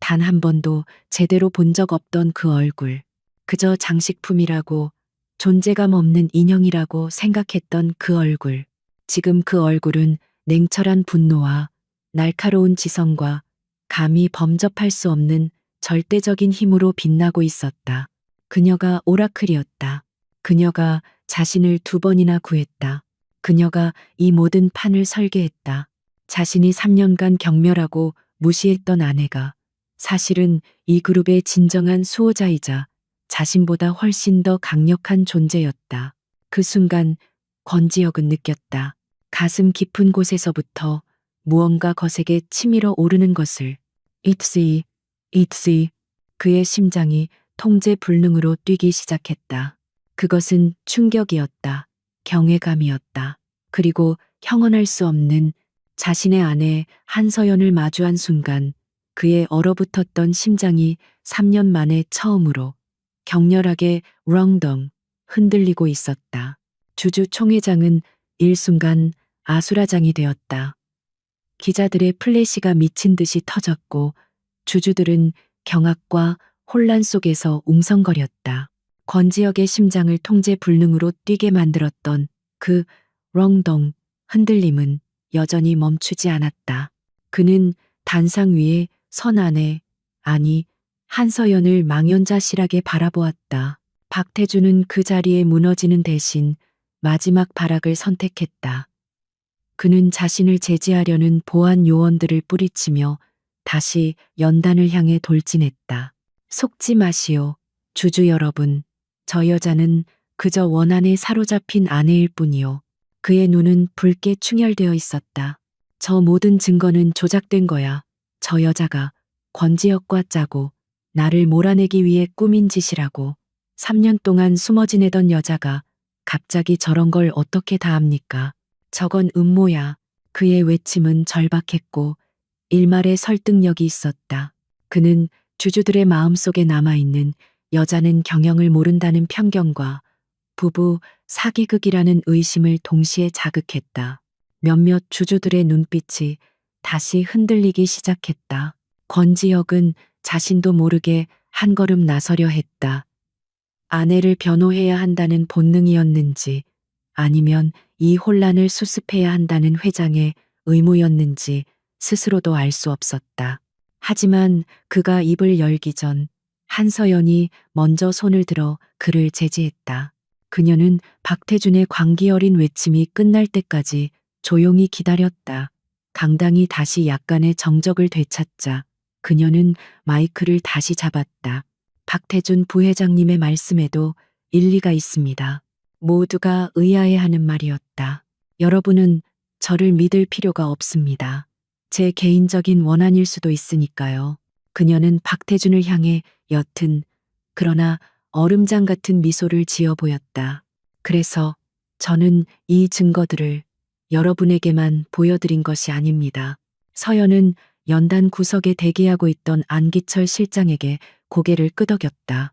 단 한 번도 제대로 본 적 없던 그 얼굴. 그저 장식품이라고 존재감 없는 인형이라고 생각했던 그 얼굴. 지금 그 얼굴은 냉철한 분노와 날카로운 지성과 감히 범접할 수 없는 절대적인 힘으로 빛나고 있었다. 그녀가 오라클이었다. 그녀가 자신을 2번이나 구했다. 그녀가 이 모든 판을 설계했다. 자신이 3년간 경멸하고 무시했던 아내가 사실은 이 그룹의 진정한 수호자이자 자신보다 훨씬 더 강력한 존재였다. 그 순간 권지혁은 느꼈다. 가슴 깊은 곳에서부터 무언가 거세게 치밀어 오르는 것을. It's 그의 심장이 통제 불능으로 뛰기 시작했다. 그것은 충격이었다. 경외감이었다. 그리고 형언할 수 없는 자신의 아내 한서연을 마주한 순간 그의 얼어붙었던 심장이 3년 만에 처음으로 격렬하게 렁덩 흔들리고 있었다. 주주 총회장은 일순간 아수라장이 되었다. 기자들의 플래시가 미친 듯이 터졌고 주주들은 경악과 혼란 속에서 웅성거렸다. 권지혁의 심장을 통제 불능으로 뛰게 만들었던 그 렁덩 흔들림은 여전히 멈추지 않았다. 그는 단상 위에 선 안에, 아니 한서연을 망연자실하게 바라보았다. 박태준은 그 자리에 무너지는 대신 마지막 발악을 선택했다. 그는 자신을 제지하려는 보안 요원들을 뿌리치며 다시 연단을 향해 돌진했다. 속지 마시오, 주주 여러분. 저 여자는 그저 원한에 사로잡힌 아내일 뿐이요. 그의 눈은 붉게 충혈되어 있었다. 저 모든 증거는 조작된 거야. 저 여자가 권지혁과 짜고 나를 몰아내기 위해 꾸민 짓이라고. 3년 동안 숨어 지내던 여자가 갑자기 저런 걸 어떻게 다 합니까? 저건 음모야. 그의 외침은 절박했고 일말의 설득력이 있었다. 그는 주주들의 마음속에 남아있는 여자는 경영을 모른다는 편견과 부부 사기극이라는 의심을 동시에 자극했다. 몇몇 주주들의 눈빛이 다시 흔들리기 시작했다. 권지혁은 자신도 모르게 한 걸음 나서려 했다. 아내를 변호해야 한다는 본능이었는지 아니면 이 혼란을 수습해야 한다는 회장의 의무였는지 스스로도 알 수 없었다. 하지만 그가 입을 열기 전 한서연이 먼저 손을 들어 그를 제지했다. 그녀는 박태준의 광기 어린 외침이 끝날 때까지 조용히 기다렸다. 강당이 다시 약간의 정적을 되찾자 그녀는 마이크를 다시 잡았다. 박태준 부회장님의 말씀에도 일리가 있습니다. 모두가 의아해하는 말이었다. 여러분은 저를 믿을 필요가 없습니다. 제 개인적인 원한일 수도 있으니까요. 그녀는 박태준을 향해 옅은 그러나 얼음장 같은 미소를 지어 보였다. 그래서 저는 이 증거들을 여러분에게만 보여드린 것이 아닙니다. 서연은 연단 구석에 대기하고 있던 안기철 실장에게 고개를 끄덕였다.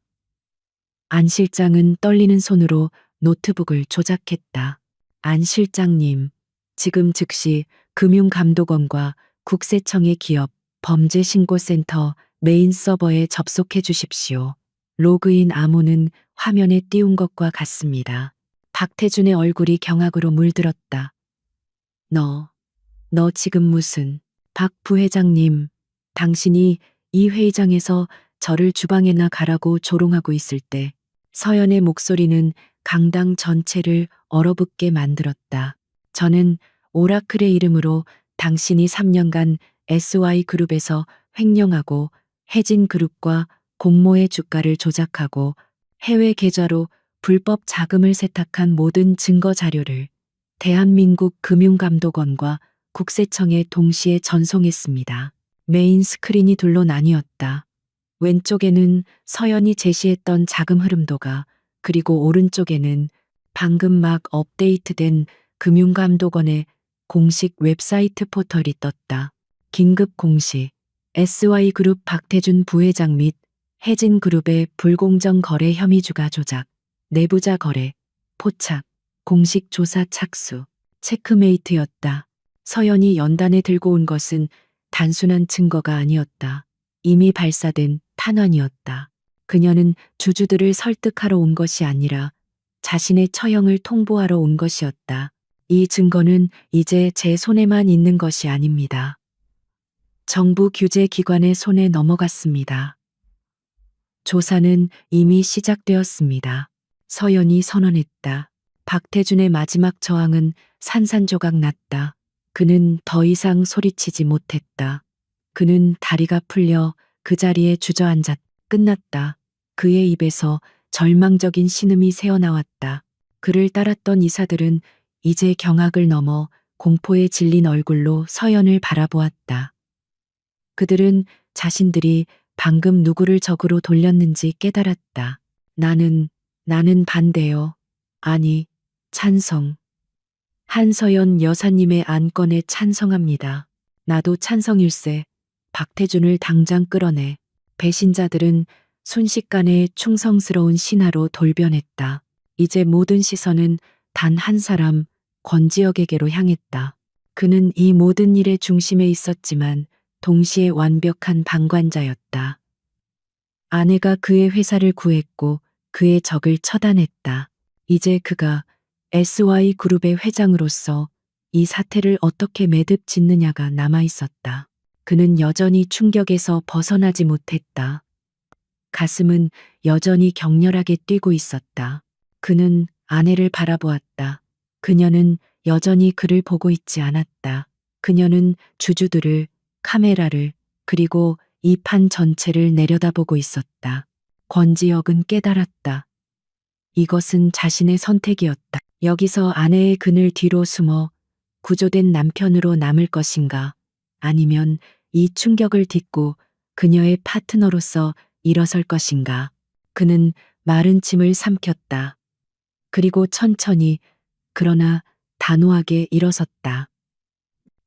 안 실장은 떨리는 손으로 노트북을 조작했다. 안 실장님, 지금 즉시 금융감독원과 국세청의 기업 범죄신고센터 메인 서버에 접속해 주십시오. 로그인 암호는 화면에 띄운 것과 같습니다. 박태준의 얼굴이 경악으로 물들었다. 너 지금 무슨... 박 부회장님, 당신이 이 회의장에서 저를 주방에나 가라고 조롱하고 있을 때 서연의 목소리는 강당 전체를 얼어붙게 만들었다. 저는 오라클의 이름으로 당신이 3년간 SY그룹에서 횡령하고 해진그룹과 공모의 주가를 조작하고 해외 계좌로 불법 자금을 세탁한 모든 증거 자료를 대한민국 금융감독원과 국세청에 동시에 전송했습니다. 메인 스크린이 둘로 나뉘었다. 왼쪽에는 서연이 제시했던 자금 흐름도가, 그리고 오른쪽에는 방금 막 업데이트된 금융감독원의 공식 웹사이트 포털이 떴다. 긴급 공시. SY그룹 박태준 부회장 및 해진그룹의 불공정 거래 혐의 주가 조작, 내부자 거래, 포착, 공식 조사 착수. 체크메이트였다. 서연이 연단에 들고 온 것은 단순한 증거가 아니었다. 이미 발사된 탄환이었다. 그녀는 주주들을 설득하러 온 것이 아니라 자신의 처형을 통보하러 온 것이었다. 이 증거는 이제 제 손에만 있는 것이 아닙니다. 정부 규제 기관의 손에 넘어갔습니다. 조사는 이미 시작되었습니다. 서연이 선언했다. 박태준의 마지막 저항은 산산조각 났다. 그는 더 이상 소리치지 못했다. 그는 다리가 풀려 그 자리에 주저앉았. 끝났다. 그의 입에서 절망적인 신음이 새어나왔다. 그를 따랐던 이사들은 이제 경악을 넘어 공포에 질린 얼굴로 서연을 바라보았다. 그들은 자신들이 방금 누구를 적으로 돌렸는지 깨달았다. 나는 반대요. 아니, 찬성. 한서연 여사님의 안건에 찬성합니다. 나도 찬성일세. 박태준을 당장 끌어내. 배신자들은 순식간에 충성스러운 신하로 돌변했다. 이제 모든 시선은 단 한 사람, 권지혁에게로 향했다. 그는 이 모든 일의 중심에 있었지만 동시에 완벽한 방관자였다. 아내가 그의 회사를 구했고 그의 적을 처단했다. 이제 그가 SY그룹의 회장으로서 이 사태를 어떻게 매듭 짓느냐가 남아 있었다. 그는 여전히 충격에서 벗어나지 못했다. 가슴은 여전히 격렬하게 뛰고 있었다. 그는 아내를 바라보았다. 그녀는 여전히 그를 보고 있지 않았다. 그녀는 주주들을, 카메라를, 그리고 이 판 전체를 내려다보고 있었다. 권지혁은 깨달았다. 이것은 자신의 선택이었다. 여기서 아내의 그늘 뒤로 숨어 구조된 남편으로 남을 것인가, 아니면 이 충격을 딛고 그녀의 파트너로서 일어설 것인가. 그는 마른 침을 삼켰다. 그리고 천천히, 그러나 단호하게 일어섰다.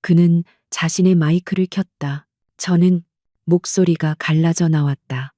그는 자신의 마이크를 켰다. 저는 목소리가 갈라져 나왔다.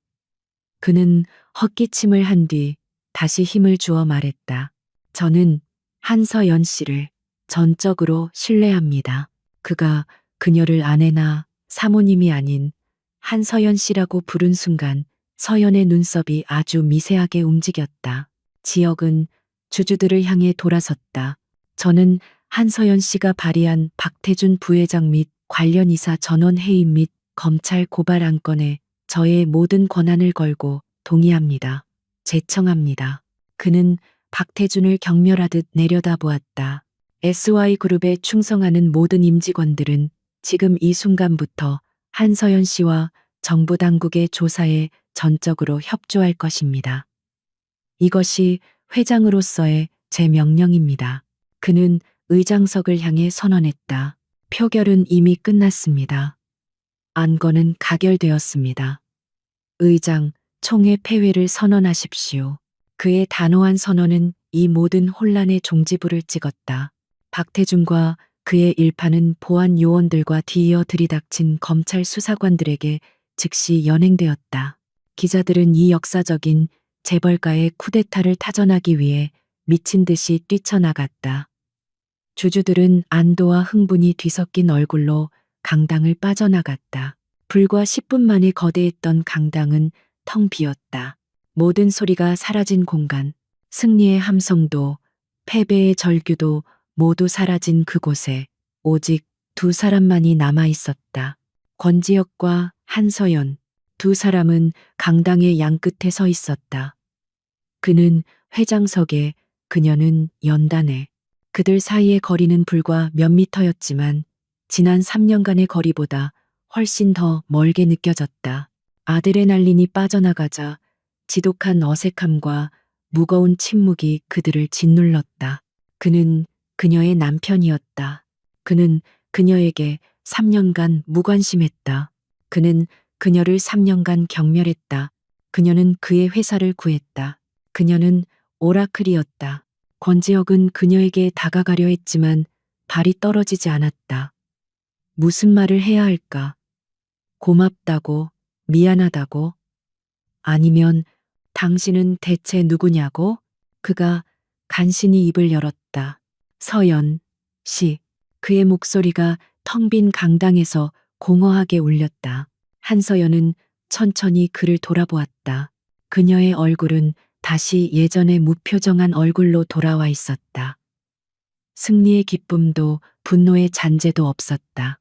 그는 헛기침을 한 뒤 다시 힘을 주어 말했다. 저는 한서연 씨를 전적으로 신뢰합니다. 그가 그녀를 아내나 사모님이 아닌 한서연 씨라고 부른 순간 서연의 눈썹이 아주 미세하게 움직였다. 지혁은 주주들을 향해 돌아섰다. 저는 한서연 씨가 발의한 박태준 부회장 및 관련 이사 전원 해임 및 검찰 고발 안건에 저의 모든 권한을 걸고 동의합니다. 제청합니다. 그는 박태준을 경멸하듯 내려다보았다. SY그룹에 충성하는 모든 임직원들은 지금 이 순간부터 한서연 씨와 정부 당국의 조사에 전적으로 협조할 것입니다. 이것이 회장으로서의 제 명령입니다. 그는 의장석을 향해 선언했다. 표결은 이미 끝났습니다. 안건은 가결되었습니다. 의장, 총회 폐회를 선언하십시오. 그의 단호한 선언은 이 모든 혼란의 종지부를 찍었다. 박태준과 그의 일파는 보안 요원들과 뒤이어 들이닥친 검찰 수사관들에게 즉시 연행되었다. 기자들은 이 역사적인 재벌가의 쿠데타를 타전하기 위해 미친 듯이 뛰쳐나갔다. 주주들은 안도와 흥분이 뒤섞인 얼굴로 강당을 빠져나갔다. 불과 10분 만에 거대했던 강당은 텅 비었다. 모든 소리가 사라진 공간, 승리의 함성도, 패배의 절규도 모두 사라진 그곳에 오직 두 사람만이 남아 있었다. 권지혁과 한서연, 두 사람은 강당의 양끝에 서 있었다. 그는 회장석에, 그녀는 연단에. 그들 사이의 거리는 불과 몇 미터였지만 지난 3년간의 거리보다 훨씬 더 멀게 느껴졌다. 아드레날린이 빠져나가자 지독한 어색함과 무거운 침묵이 그들을 짓눌렀다. 그는 그녀의 남편이었다. 그는 그녀에게 3년간 무관심했다. 그는 그녀를 3년간 경멸했다. 그녀는 그의 회사를 구했다. 그녀는 오라클이었다. 권지혁은 그녀에게 다가가려 했지만 발이 떨어지지 않았다. 무슨 말을 해야 할까? 고맙다고, 미안하다고? 아니면 당신은 대체 누구냐고? 그가 간신히 입을 열었다. 서연 씨. 그의 목소리가 텅 빈 강당에서 공허하게 울렸다. 한서연은 천천히 그를 돌아보았다. 그녀의 얼굴은 다시 예전의 무표정한 얼굴로 돌아와 있었다. 승리의 기쁨도 분노의 잔재도 없었다.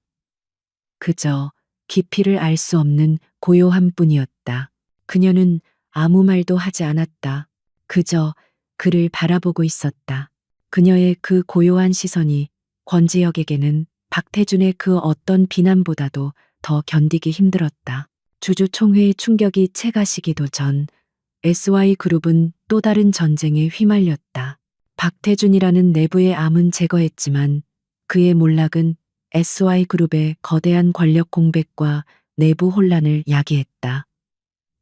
그저 깊이를 알 수 없는 고요함 뿐이었다. 그녀는 아무 말도 하지 않았다. 그저 그를 바라보고 있었다. 그녀의 그 고요한 시선이 권지혁에게는 박태준의 그 어떤 비난보다도 더 견디기 힘들었다. 주주총회의 충격이 채 가시기도 전 SY그룹은 또 다른 전쟁에 휘말렸다. 박태준이라는 내부의 암은 제거했지만 그의 몰락은 SY그룹의 거대한 권력 공백과 내부 혼란을 야기했다.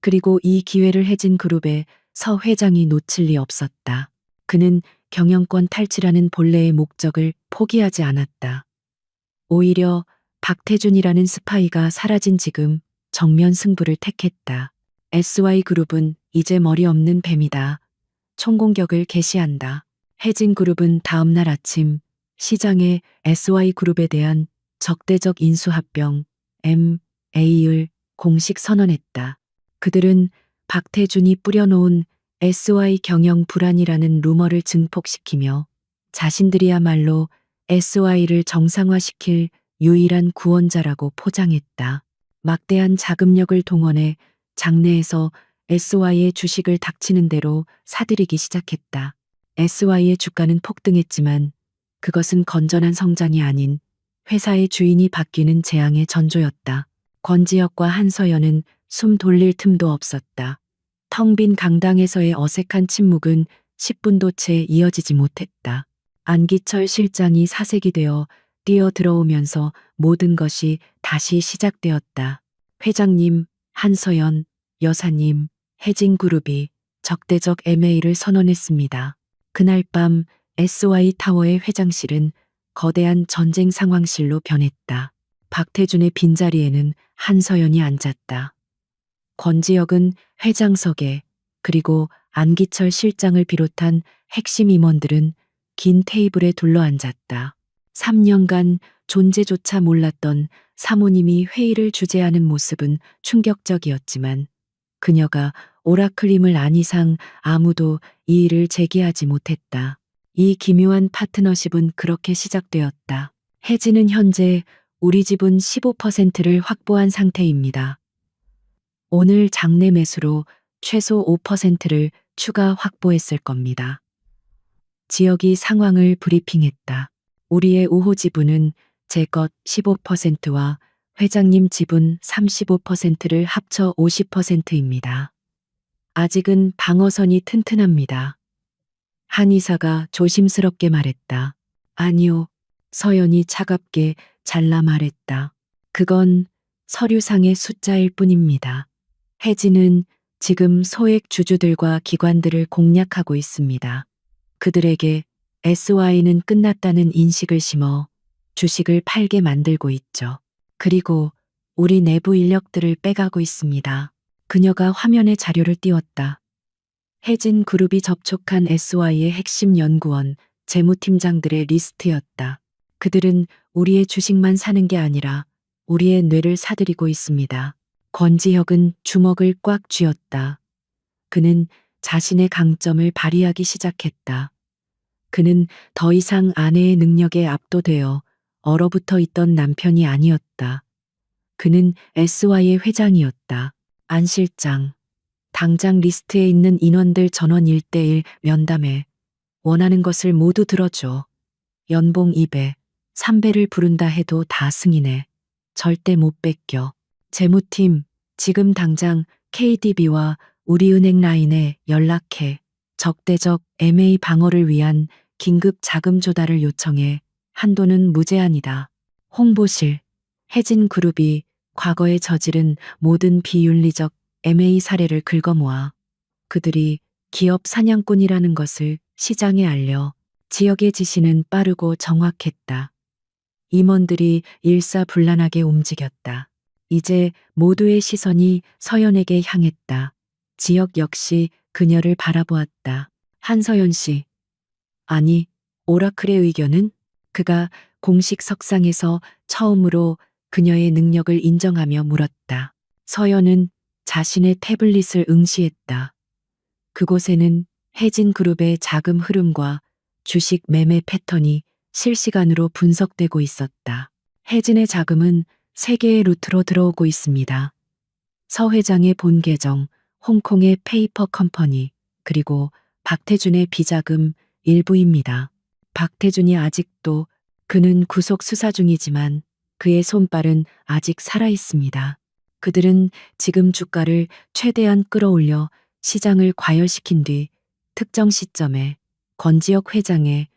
그리고 이 기회를 해진 그룹의 서 회장이 놓칠 리 없었다. 그는 경영권 탈취라는 본래의 목적을 포기하지 않았다. 오히려 박태준이라는 스파이가 사라진 지금 정면 승부를 택했다. SY그룹은 이제 머리 없는 뱀이다. 총공격을 개시한다. 해진그룹은 다음날 아침 시장에 SY그룹에 대한 적대적 인수합병 MA를 공식 선언했다. 그들은 박태준이 뿌려놓은 SY 경영 불안이라는 루머를 증폭시키며 자신들이야말로 SY를 정상화시킬 유일한 구원자라고 포장했다. 막대한 자금력을 동원해 장내에서 SY의 주식을 닥치는 대로 사들이기 시작했다. SY의 주가는 폭등했지만 그것은 건전한 성장이 아닌 회사의 주인이 바뀌는 재앙의 전조였다. 권지혁과 한서연은 숨 돌릴 틈도 없었다. 텅 빈 강당에서의 어색한 침묵은 10분도 채 이어지지 못했다. 안기철 실장이 사색이 되어 뛰어들어오면서 모든 것이 다시 시작되었다. 회장님, 한서연, 여사님, 해진그룹이 적대적 MA를 선언했습니다. 그날 밤 SY 타워의 회장실은 거대한 전쟁 상황실로 변했다. 박태준의 빈자리에는 한서연이 앉았다. 권지혁은 회장석에, 그리고 안기철 실장을 비롯한 핵심 임원들은 긴 테이블에 둘러앉았다. 3년간 존재조차 몰랐던 사모님이 회의를 주재하는 모습은 충격적이었지만 그녀가 오라클임을 안 이상 아무도 이 일을 제기하지 못했다. 이 기묘한 파트너십은 그렇게 시작되었다. 혜진은 현재 우리 지분 15%를 확보한 상태입니다. 오늘 장내 매수로 최소 5%를 추가 확보했을 겁니다. 지역이 상황을 브리핑했다. 우리의 우호 지분은 제 것 15%와 회장님 지분 35%를 합쳐 50%입니다. 아직은 방어선이 튼튼합니다. 한 이사가 조심스럽게 말했다. 아니요. 서연이 차갑게 잘라 말했다. 그건 서류상의 숫자일 뿐입니다. 혜진은 지금 소액 주주들과 기관들을 공략하고 있습니다. 그들에게 SY는 끝났다는 인식을 심어 주식을 팔게 만들고 있죠. 그리고 우리 내부 인력들을 빼가고 있습니다. 그녀가 화면에 자료를 띄웠다. 혜진 그룹이 접촉한 SY의 핵심 연구원, 재무팀장들의 리스트였다. 그들은 우리의 주식만 사는 게 아니라 우리의 뇌를 사들이고 있습니다. 권지혁은 주먹을 꽉 쥐었다. 그는 자신의 강점을 발휘하기 시작했다. 그는 더 이상 아내의 능력에 압도되어 얼어붙어 있던 남편이 아니었다. 그는 SY의 회장이었다. 안 실장. 당장 리스트에 있는 인원들 전원 1대1 면담에 원하는 것을 모두 들어줘. 연봉 2배, 3배를 부른다 해도 다 승인해. 절대 못 뺏겨. 재무팀, 지금 당장 KDB와 우리은행 라인에 연락해. 적대적 MA 방어를 위한 긴급 자금 조달을 요청해. 한도는 무제한이다. 홍보실, 혜진그룹이 과거에 저지른 모든 비윤리적 MA 사례를 긁어모아 그들이 기업 사냥꾼이라는 것을 시장에 알려 지역의 지시는 빠르고 정확했다. 임원들이 일사불란하게 움직였다. 이제 모두의 시선이 서연에게 향했다. 지역 역시 그녀를 바라보았다. 한서연 씨. 아니, 오라클의 의견은? 그가 공식 석상에서 처음으로 그녀의 능력을 인정하며 물었다. 서연은 자신의 태블릿을 응시했다. 그곳에는 혜진그룹의 자금 흐름과 주식 매매 패턴이 실시간으로 분석되고 있었다. 혜진의 자금은 세 개의 루트로 들어오고 있습니다. 서 회장의 본 계정, 홍콩의 페이퍼 컴퍼니, 그리고 박태준의 비자금 일부입니다. 박태준이 아직도 그는 구속 수사 중이지만 그의 손발은 아직 살아 있습니다. 그들은 지금 주가를 최대한 끌어올려 시장을 과열시킨 뒤 특정 시점에 권지혁 회장의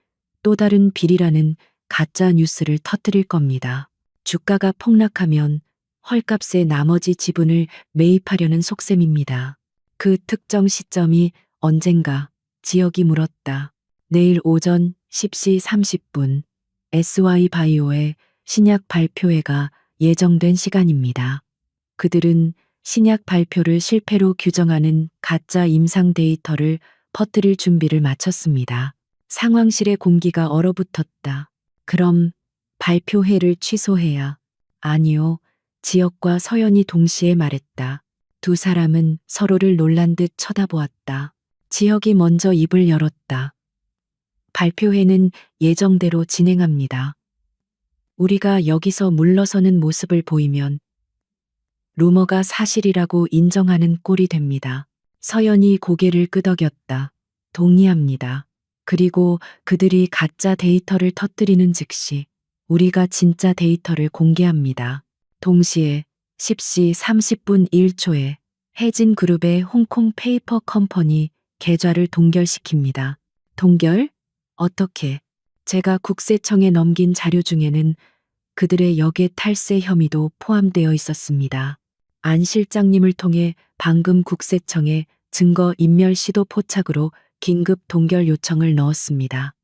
또 다른 비리라는 가짜 뉴스를 터뜨릴 겁니다. 주가가 폭락하면 헐값에 나머지 지분을 매입하려는 속셈입니다. 그 특정 시점이 언젠가 지역이 물었다. 내일 오전 10시 30분 SY바이오의 신약 발표회가 예정된 시간입니다. 그들은 신약 발표를 실패로 규정하는 가짜 임상 데이터를 퍼뜨릴 준비를 마쳤습니다. 상황실의 공기가 얼어붙었다. 그럼 발표회를 취소해야. 아니요. 지역과 서연이 동시에 말했다. 두 사람은 서로를 놀란 듯 쳐다보았다. 지역이 먼저 입을 열었다. 발표회는 예정대로 진행합니다. 우리가 여기서 물러서는 모습을 보이면 루머가 사실이라고 인정하는 꼴이 됩니다. 서연이 고개를 끄덕였다. 동의합니다. 그리고 그들이 가짜 데이터를 터뜨리는 즉시 우리가 진짜 데이터를 공개합니다. 동시에 10시 30분 1초에 혜진그룹의 홍콩 페이퍼 컴퍼니 계좌를 동결시킵니다. 동결? 어떻게? 제가 국세청에 넘긴 자료 중에는 그들의 역의 탈세 혐의도 포함되어 있었습니다. 안 실장님을 통해 방금 국세청에 증거 인멸 시도 포착으로 긴급 동결 요청을 넣었습니다.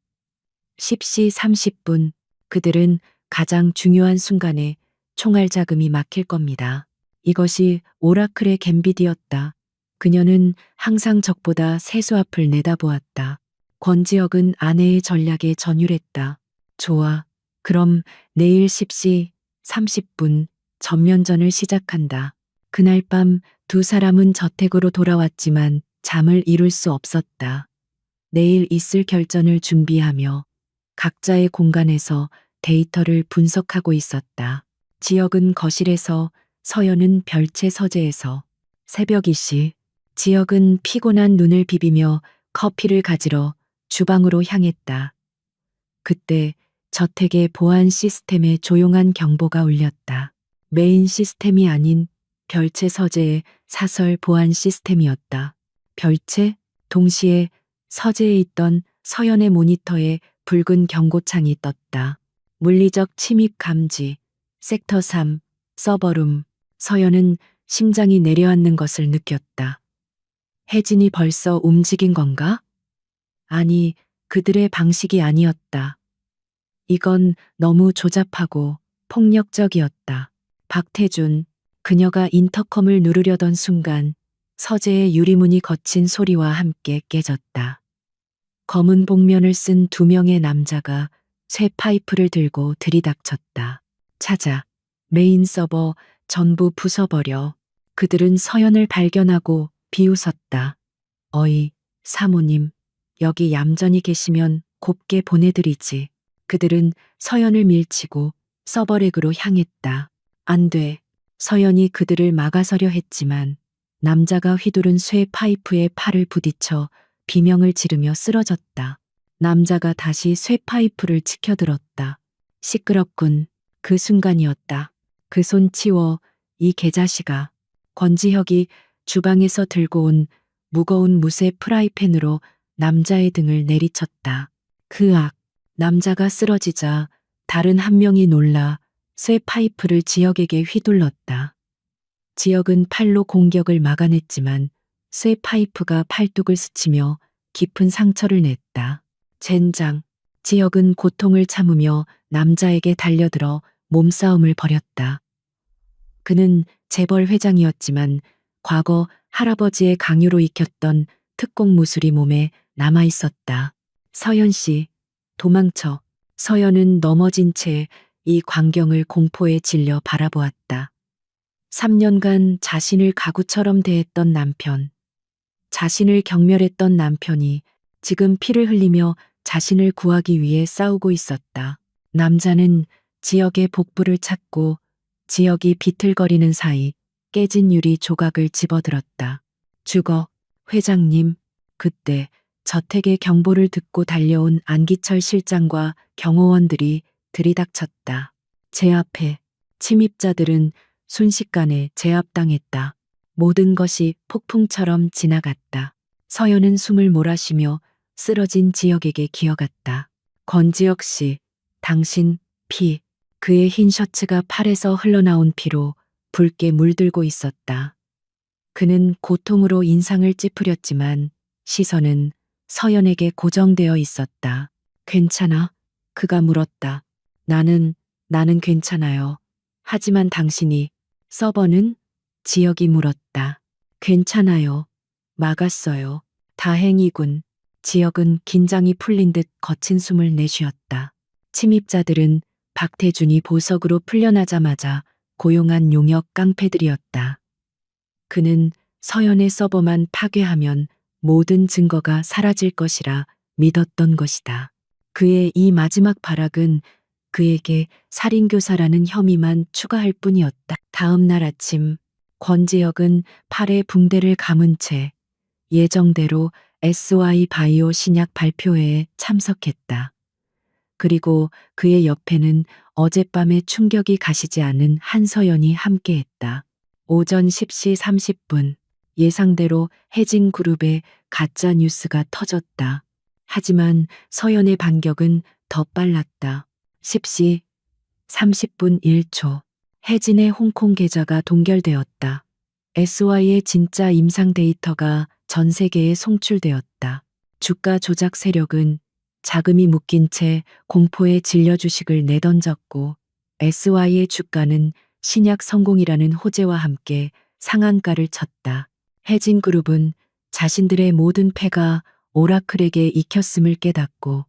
10시 30분 그들은 가장 중요한 순간에 총알 자금이 막힐 겁니다. 이것이 오라클의 갬빗이었다. 그녀는 항상 적보다 세수 앞을 내다보았다. 권지혁은 아내의 전략에 전율했다. 좋아. 그럼 내일 10시 30분 전면전을 시작한다. 그날 밤 두 사람은 저택으로 돌아왔지만 잠을 이룰 수 없었다. 내일 있을 결전을 준비하며 각자의 공간에서 데이터를 분석하고 있었다. 지역은 거실에서, 서연은 별채 서재에서. 새벽 2시, 지역은 피곤한 눈을 비비며 커피를 가지러 주방으로 향했다. 그때 저택의 보안 시스템에 조용한 경보가 울렸다. 메인 시스템이 아닌 별채 서재의 사설 보안 시스템이었다. 별채? 동시에 서재에 있던 서연의 모니터에 붉은 경고창이 떴다. 물리적 침입 감지, 섹터 3, 서버룸. 서연은 심장이 내려앉는 것을 느꼈다. 혜진이 벌써 움직인 건가? 아니, 그들의 방식이 아니었다. 이건 너무 조잡하고 폭력적이었다. 박태준, 그녀가 인터컴을 누르려던 순간 서재의 유리문이 거친 소리와 함께 깨졌다. 검은 복면을 쓴 두 명의 남자가 쇠 파이프를 들고 들이닥쳤다. 찾아. 메인 서버 전부 부숴버려. 그들은 서연을 발견하고 비웃었다. 어이, 사모님, 여기 얌전히 계시면 곱게 보내드리지. 그들은 서연을 밀치고 서버렉으로 향했다. 안 돼. 서연이 그들을 막아서려 했지만 남자가 휘두른 쇠 파이프에 팔을 부딪혀 비명을 지르며 쓰러졌다. 남자가 다시 쇠 파이프를 치켜들었다. 시끄럽군. 그 순간이었다. 그 손 치워, 이 개자식아. 권지혁이 주방에서 들고 온 무거운 무쇠 프라이팬으로 남자의 등을 내리쳤다. 그악. 남자가 쓰러지자 다른 한 명이 놀라 쇠 파이프를 지역에게 휘둘렀다. 지역은 팔로 공격을 막아냈지만 쇠 파이프가 팔뚝을 스치며 깊은 상처를 냈다. 젠장. 지역은 고통을 참으며 남자에게 달려들어 몸싸움을 벌였다. 그는 재벌 회장이었지만 과거 할아버지의 강요로 익혔던 특공 무술이 몸에 남아 있었다. 서연 씨, 도망쳐. 서연은 넘어진 채 이 광경을 공포에 질려 바라보았다. 3년간 자신을 가구처럼 대했던 남편, 자신을 경멸했던 남편이 지금 피를 흘리며 자신을 구하기 위해 싸우고 있었다. 남자는 지역의 복부를 찾고 지역이 비틀거리는 사이 깨진 유리 조각을 집어들었다. 죽어, 회장님. 그때 저택의 경보를 듣고 달려온 안기철 실장과 경호원들이 들이닥쳤다. 제 앞에 침입자들은 순식간에 제압당했다. 모든 것이 폭풍처럼 지나갔다. 서연은 숨을 몰아쉬며 쓰러진 지역에게 기어갔다. 권지혁 씨, 당신 피. 그의 흰 셔츠가 팔에서 흘러나온 피로 붉게 물들고 있었다. 그는 고통으로 인상을 찌푸렸지만 시선은 서연에게 고정되어 있었다. 괜찮아? 그가 물었다. 나는 괜찮아요. 하지만 당신이, 서버는? 지역이 물었다. 괜찮아요. 막았어요. 다행이군. 지역은 긴장이 풀린 듯 거친 숨을 내쉬었다. 침입자들은 박태준이 보석으로 풀려나자마자 고용한 용역 깡패들이었다. 그는 서연의 서버만 파괴하면 모든 증거가 사라질 것이라 믿었던 것이다. 그의 이 마지막 발악은 그에게 살인교사라는 혐의만 추가할 뿐이었다. 다음 날 아침, 권지혁은 팔에 붕대를 감은 채 예정대로 SY 바이오 신약 발표회에 참석했다. 그리고 그의 옆에는 어젯밤의 충격이 가시지 않은 한서연이 함께했다. 오전 10시 30분, 예상대로 해진그룹의 가짜 뉴스가 터졌다. 하지만 서연의 반격은 더 빨랐다. 10시 30분 1초, 해진의 홍콩 계좌가 동결되었다. SY의 진짜 임상 데이터가 전 세계에 송출되었다. 주가 조작 세력은 자금이 묶인 채 공포에 질려 주식을 내던졌고 SY의 주가는 신약 성공이라는 호재와 함께 상한가를 쳤다. 해진그룹은 자신들의 모든 패가 오라클에게 익혔음을 깨닫고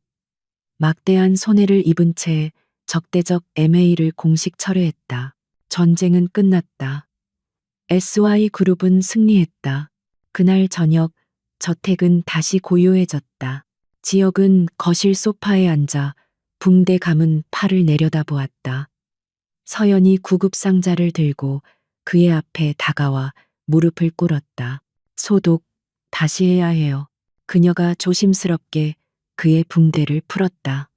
막대한 손해를 입은 채 적대적 MA를 공식 철회했다. 전쟁은 끝났다. SY그룹은 승리했다. 그날 저녁 저택은 다시 고요해졌다. 지역은 거실 소파에 앉아 붕대 감은 팔을 내려다보았다. 서연이 구급상자를 들고 그의 앞에 다가와 무릎을 꿇었다. 소독, 다시 해야 해요. 그녀가 조심스럽게 그의 붕대를 풀었다.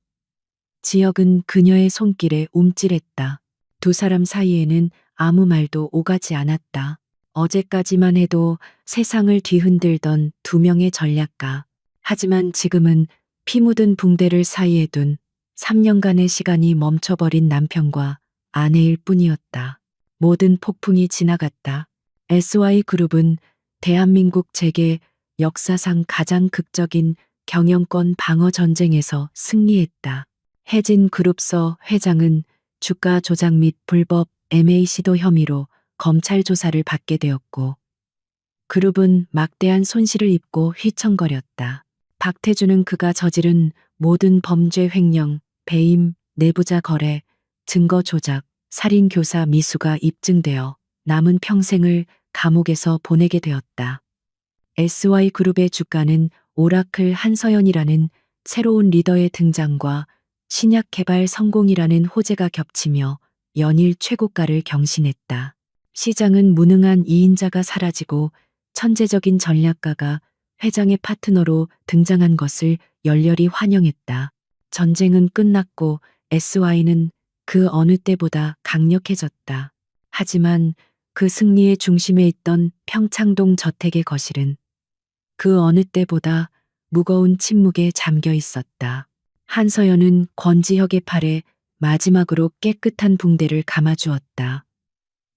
지역은 그녀의 손길에 움찔했다. 두 사람 사이에는 아무 말도 오가지 않았다. 어제까지만 해도 세상을 뒤흔들던 두 명의 전략가. 하지만 지금은 피 묻은 붕대를 사이에 둔 3년간의 시간이 멈춰버린 남편과 아내일 뿐이었다. 모든 폭풍이 지나갔다. SY그룹은 대한민국 재계 역사상 가장 극적인 경영권 방어 전쟁에서 승리했다. 해진그룹서 회장은 주가 조작 및 불법 MA 시도 혐의로 검찰 조사를 받게 되었고 그룹은 막대한 손실을 입고 휘청거렸다. 박태준은 그가 저지른 모든 범죄 횡령, 배임, 내부자 거래, 증거 조작, 살인 교사 미수가 입증되어 남은 평생을 감옥에서 보내게 되었다. SY그룹의 주가는 오라클 한서연이라는 새로운 리더의 등장과 신약 개발 성공이라는 호재가 겹치며 연일 최고가를 경신했다. 시장은 무능한 이인자가 사라지고 천재적인 전략가가 회장의 파트너로 등장한 것을 열렬히 환영했다. 전쟁은 끝났고 SY는 그 어느 때보다 강력해졌다. 하지만 그 승리의 중심에 있던 평창동 저택의 거실은 그 어느 때보다 무거운 침묵에 잠겨 있었다. 한서연은 권지혁의 팔에 마지막으로 깨끗한 붕대를 감아주었다.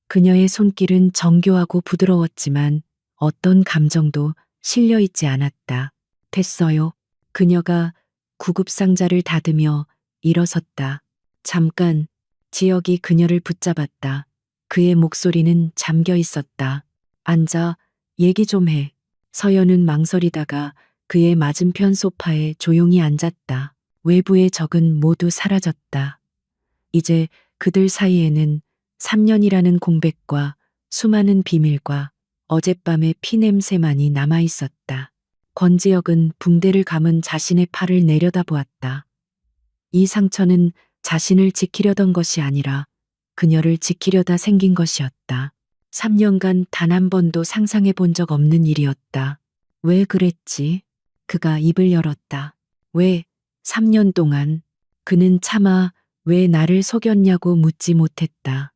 그녀의 손길은 정교하고 부드러웠지만 어떤 감정도 실려 있지 않았다. 됐어요. 그녀가 구급상자를 닫으며 일어섰다. 잠깐, 지역이 그녀를 붙잡았다. 그의 목소리는 잠겨 있었다. 앉아, 얘기 좀 해. 서연은 망설이다가 그의 맞은편 소파에 조용히 앉았다. 외부의 적은 모두 사라졌다. 이제 그들 사이에는 3년이라는 공백과 수많은 비밀과 어젯밤의 피냄새만이 남아 있었다. 권지혁은 붕대를 감은 자신의 팔을 내려다보았다. 이 상처는 자신을 지키려던 것이 아니라 그녀를 지키려다 생긴 것이었다. 3년간 단 한 번도 상상해 본 적 없는 일이었다. 왜 그랬지? 그가 입을 열었다. 왜 3년 동안 그는 차마 왜 나를 속였냐고 묻지 못했다.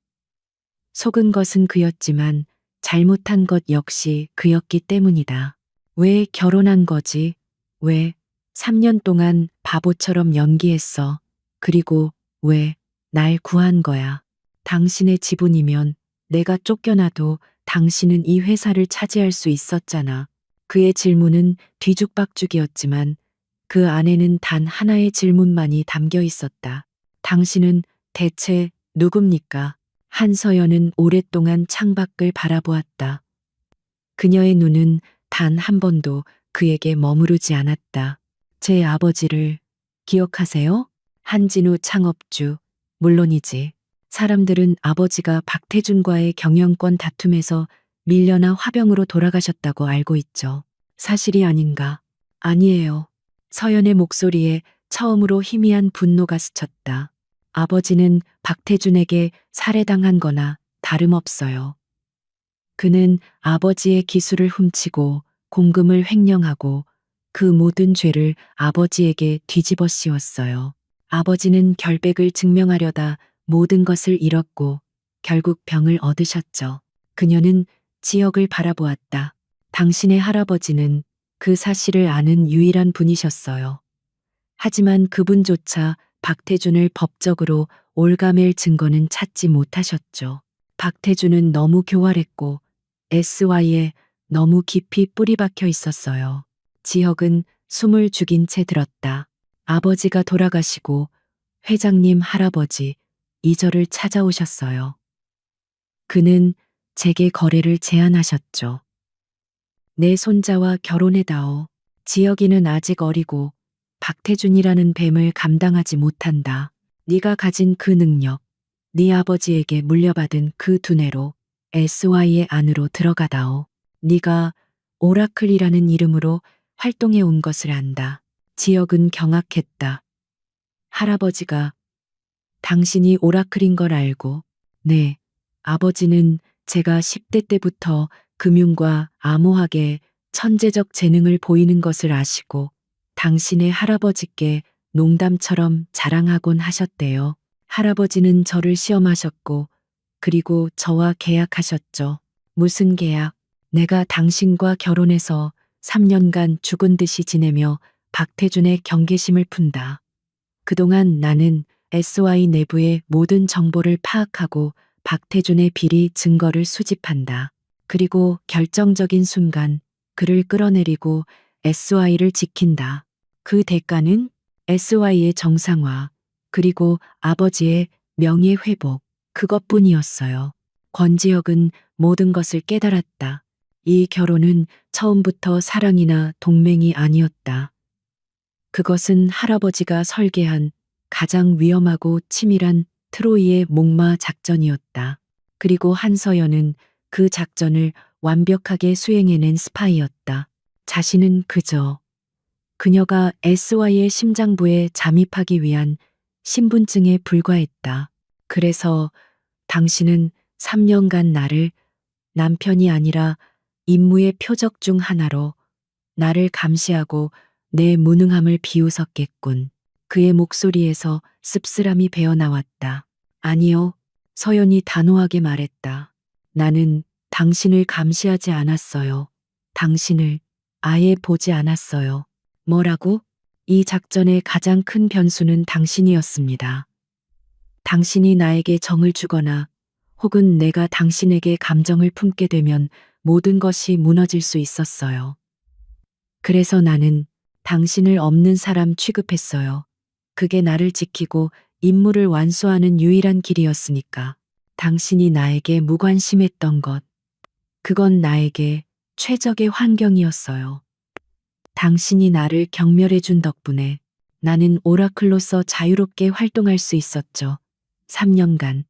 속은 것은 그였지만 잘못한 것 역시 그였기 때문이다. 왜 결혼한 거지? 왜 3년 동안 바보처럼 연기했어? 그리고 왜 날 구한 거야? 당신의 지분이면 내가 쫓겨나도 당신은 이 회사를 차지할 수 있었잖아. 그의 질문은 뒤죽박죽이었지만 그 안에는 단 하나의 질문만이 담겨 있었다. 당신은 대체 누굽니까? 한서연은 오랫동안 창밖을 바라보았다. 그녀의 눈은 단 한 번도 그에게 머무르지 않았다. 제 아버지를 기억하세요? 한진우 창업주. 물론이지. 사람들은 아버지가 박태준과의 경영권 다툼에서 밀려나 화병으로 돌아가셨다고 알고 있죠. 사실이 아닌가? 아니에요. 서연의 목소리에 처음으로 희미한 분노가 스쳤다. 아버지는 박태준에게 살해당한 거나 다름없어요. 그는 아버지의 기술을 훔치고 공금을 횡령하고 그 모든 죄를 아버지에게 뒤집어 씌웠어요. 아버지는 결백을 증명하려다 모든 것을 잃었고 결국 병을 얻으셨죠. 그녀는 지역을 바라보았다. 당신의 할아버지는 그 사실을 아는 유일한 분이셨어요. 하지만 그분조차 박태준을 법적으로 올가맬 증거는 찾지 못하셨죠. 박태준은 너무 교활했고 SY에 너무 깊이 뿌리 박혀 있었어요. 지혁은 숨을 죽인 채 들었다. 아버지가 돌아가시고 회장님 할아버지 이절을 찾아오셨어요. 그는 제게 거래를 제안하셨죠. 내 손자와 결혼해다오. 지혁이는 아직 어리고 박태준이라는 뱀을 감당하지 못한다. 네가 가진 그 능력, 네 아버지에게 물려받은 그 두뇌로 SY의 안으로 들어가다오. 네가 오라클이라는 이름으로 활동해 온 것을 안다. 지혁은 경악했다. 할아버지가 당신이 오라클인 걸 알고, 네, 아버지는 제가 10대 때부터 금융과 암호학에 천재적 재능을 보이는 것을 아시고 당신의 할아버지께 농담처럼 자랑하곤 하셨대요. 할아버지는 저를 시험하셨고 그리고 저와 계약하셨죠. 무슨 계약? 내가 당신과 결혼해서 3년간 죽은 듯이 지내며 박태준의 경계심을 푼다. 그동안 나는 SY 내부의 모든 정보를 파악하고 박태준의 비리 증거를 수집한다. 그리고 결정적인 순간 그를 끌어내리고 SY를 지킨다. 그 대가는 SY의 정상화, 그리고 아버지의 명예 회복, 그것뿐이었어요. 권지혁은 모든 것을 깨달았다. 이 결혼은 처음부터 사랑이나 동맹이 아니었다. 그것은 할아버지가 설계한 가장 위험하고 치밀한 트로이의 목마 작전이었다. 그리고 한서연은 그 작전을 완벽하게 수행해낸 스파이였다. 자신은 그저 그녀가 SY의 심장부에 잠입하기 위한 신분증에 불과했다. 그래서 당신은 3년간 나를 남편이 아니라 임무의 표적 중 하나로 나를 감시하고 내 무능함을 비웃었겠군. 그의 목소리에서 씁쓸함이 배어나왔다. 아니요, 서연이 단호하게 말했다. 나는 당신을 감시하지 않았어요. 당신을 아예 보지 않았어요. 뭐라고? 이 작전의 가장 큰 변수는 당신이었습니다. 당신이 나에게 정을 주거나 혹은 내가 당신에게 감정을 품게 되면 모든 것이 무너질 수 있었어요. 그래서 나는 당신을 없는 사람 취급했어요. 그게 나를 지키고 임무를 완수하는 유일한 길이었으니까. 당신이 나에게 무관심했던 것, 그건 나에게 최적의 환경이었어요. 당신이 나를 경멸해준 덕분에 나는 오라클로서 자유롭게 활동할 수 있었죠. 3년간.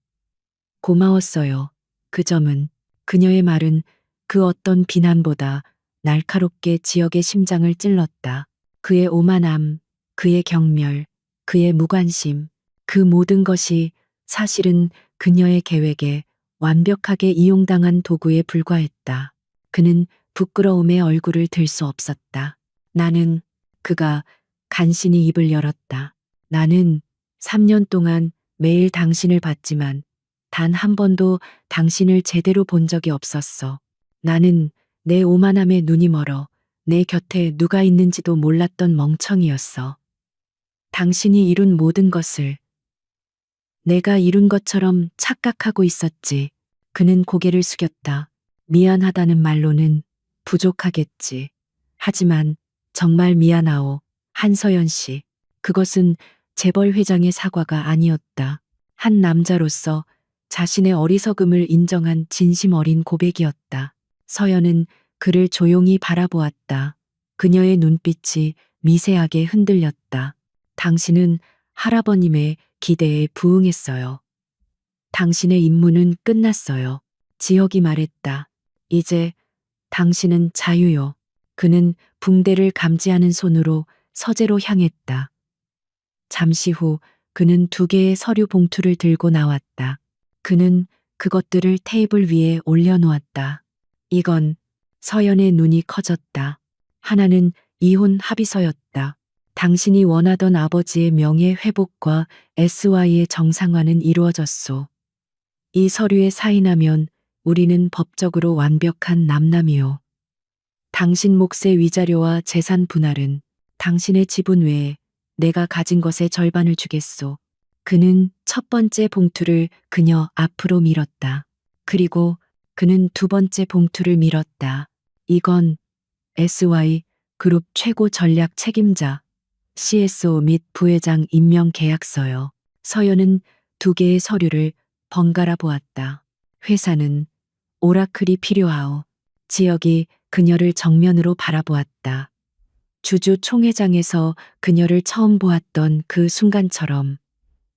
고마웠어요. 그 점은 그녀의 말은 그 어떤 비난보다 날카롭게 지역의 심장을 찔렀다. 그의 오만함, 그의 경멸, 그의 무관심, 그 모든 것이 사실은 그녀의 계획에 완벽하게 이용당한 도구에 불과했다. 그는 부끄러움에 얼굴을 들 수 없었다. 나는, 그가 간신히 입을 열었다. 나는 3년 동안 매일 당신을 봤지만 단 한 번도 당신을 제대로 본 적이 없었어. 나는 내 오만함에 눈이 멀어 내 곁에 누가 있는지도 몰랐던 멍청이였어. 당신이 이룬 모든 것을 내가 이룬 것처럼 착각하고 있었지. 그는 고개를 숙였다. 미안하다는 말로는 부족하겠지. 하지만 정말 미안하오. 한서연 씨. 그것은 재벌 회장의 사과가 아니었다. 한 남자로서 자신의 어리석음을 인정한 진심 어린 고백이었다. 서연은 그를 조용히 바라보았다. 그녀의 눈빛이 미세하게 흔들렸다. 당신은 할아버님의 기대에 부응했어요. 당신의 임무는 끝났어요. 지혁이 말했다. 이제 당신은 자유요. 그는 붕대를 감지하는 손으로 서재로 향했다. 잠시 후 그는 2개의 서류 봉투를 들고 나왔다. 그는 그것들을 테이블 위에 올려놓았다. 이건 서연의 눈이 커졌다. 하나는 이혼 합의서였다. 당신이 원하던 아버지의 명예 회복과 SY의 정상화는 이루어졌소. 이 서류에 사인하면 우리는 법적으로 완벽한 남남이요. 당신 몫의 위자료와 재산 분할은 당신의 지분 외에 내가 가진 것의 절반을 주겠소. 그는 첫 번째 봉투를 그녀 앞으로 밀었다. 그리고 그는 2번째 봉투를 밀었다. 이건 SY 그룹 최고 전략 책임자 CSO 및 부회장 임명 계약서요. 서연은 2개의 서류를 번갈아 보았다. 회사는 오라클이 필요하오. 지역이 그녀를 정면으로 바라보았다. 주주 총회장에서 그녀를 처음 보았던 그 순간처럼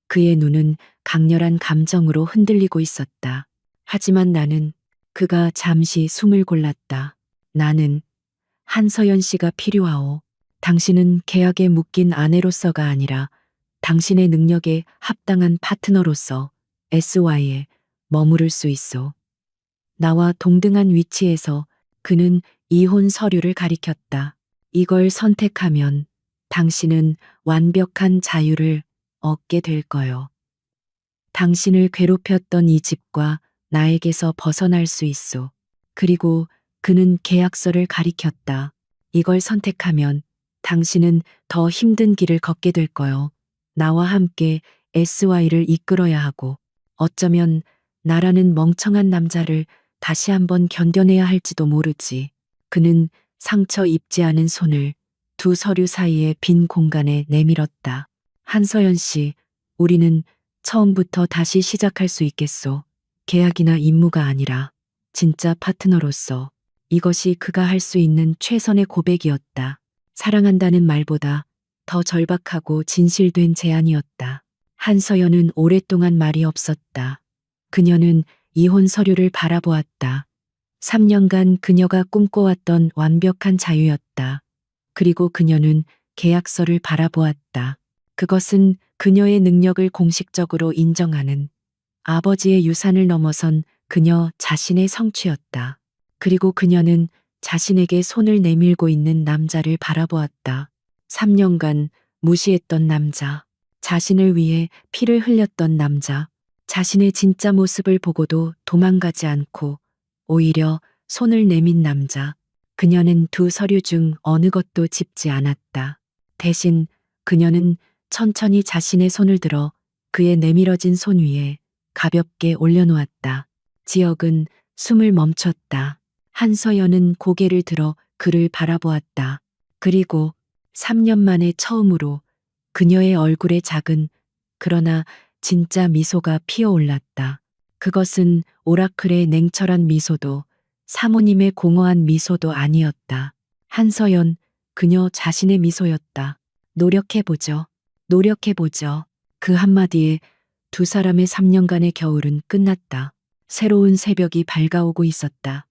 그의 눈은 강렬한 감정으로 흔들리고 있었다. 하지만 나는 그가 잠시 숨을 골랐다. 나는 한서연 씨가 필요하오. 당신은 계약에 묶인 아내로서가 아니라 당신의 능력에 합당한 파트너로서 SY에 머무를 수 있어. 나와 동등한 위치에서 그는 이혼 서류를 가리켰다. 이걸 선택하면 당신은 완벽한 자유를 얻게 될 거요. 당신을 괴롭혔던 이 집과 나에게서 벗어날 수 있어. 그리고 그는 계약서를 가리켰다. 이걸 선택하면 당신은 더 힘든 길을 걷게 될 거요. 나와 함께 SY를 이끌어야 하고 어쩌면 나라는 멍청한 남자를 다시 한번 견뎌내야 할지도 모르지. 그는 상처 입지 않은 손을 2 서류 사이의 빈 공간에 내밀었다. 한서연 씨, 우리는 처음부터 다시 시작할 수 있겠소. 계약이나 임무가 아니라 진짜 파트너로서. 이것이 그가 할 수 있는 최선의 고백이었다. 사랑한다는 말보다 더 절박하고 진실된 제안이었다. 한서연은 오랫동안 말이 없었다. 그녀는 이혼 서류를 바라보았다. 3년간 그녀가 꿈꿔왔던 완벽한 자유였다. 그리고 그녀는 계약서를 바라보았다. 그것은 그녀의 능력을 공식적으로 인정하는 아버지의 유산을 넘어선 그녀 자신의 성취였다. 그리고 그녀는 자신에게 손을 내밀고 있는 남자를 바라보았다. 3년간 무시했던 남자, 자신을 위해 피를 흘렸던 남자, 자신의 진짜 모습을 보고도 도망가지 않고 오히려 손을 내민 남자. 그녀는 2 서류 중 어느 것도 짚지 않았다. 대신 그녀는 천천히 자신의 손을 들어 그의 내밀어진 손 위에 가볍게 올려놓았다. 지역은 숨을 멈췄다. 한서연은 고개를 들어 그를 바라보았다. 그리고 3년 만에 처음으로 그녀의 얼굴에 작은 그러나 진짜 미소가 피어올랐다. 그것은 오라클의 냉철한 미소도 사모님의 공허한 미소도 아니었다. 한서연, 그녀 자신의 미소였다. 노력해보죠. 노력해보죠. 그 한마디에 2 사람의 3년간의 겨울은 끝났다. 새로운 새벽이 밝아오고 있었다.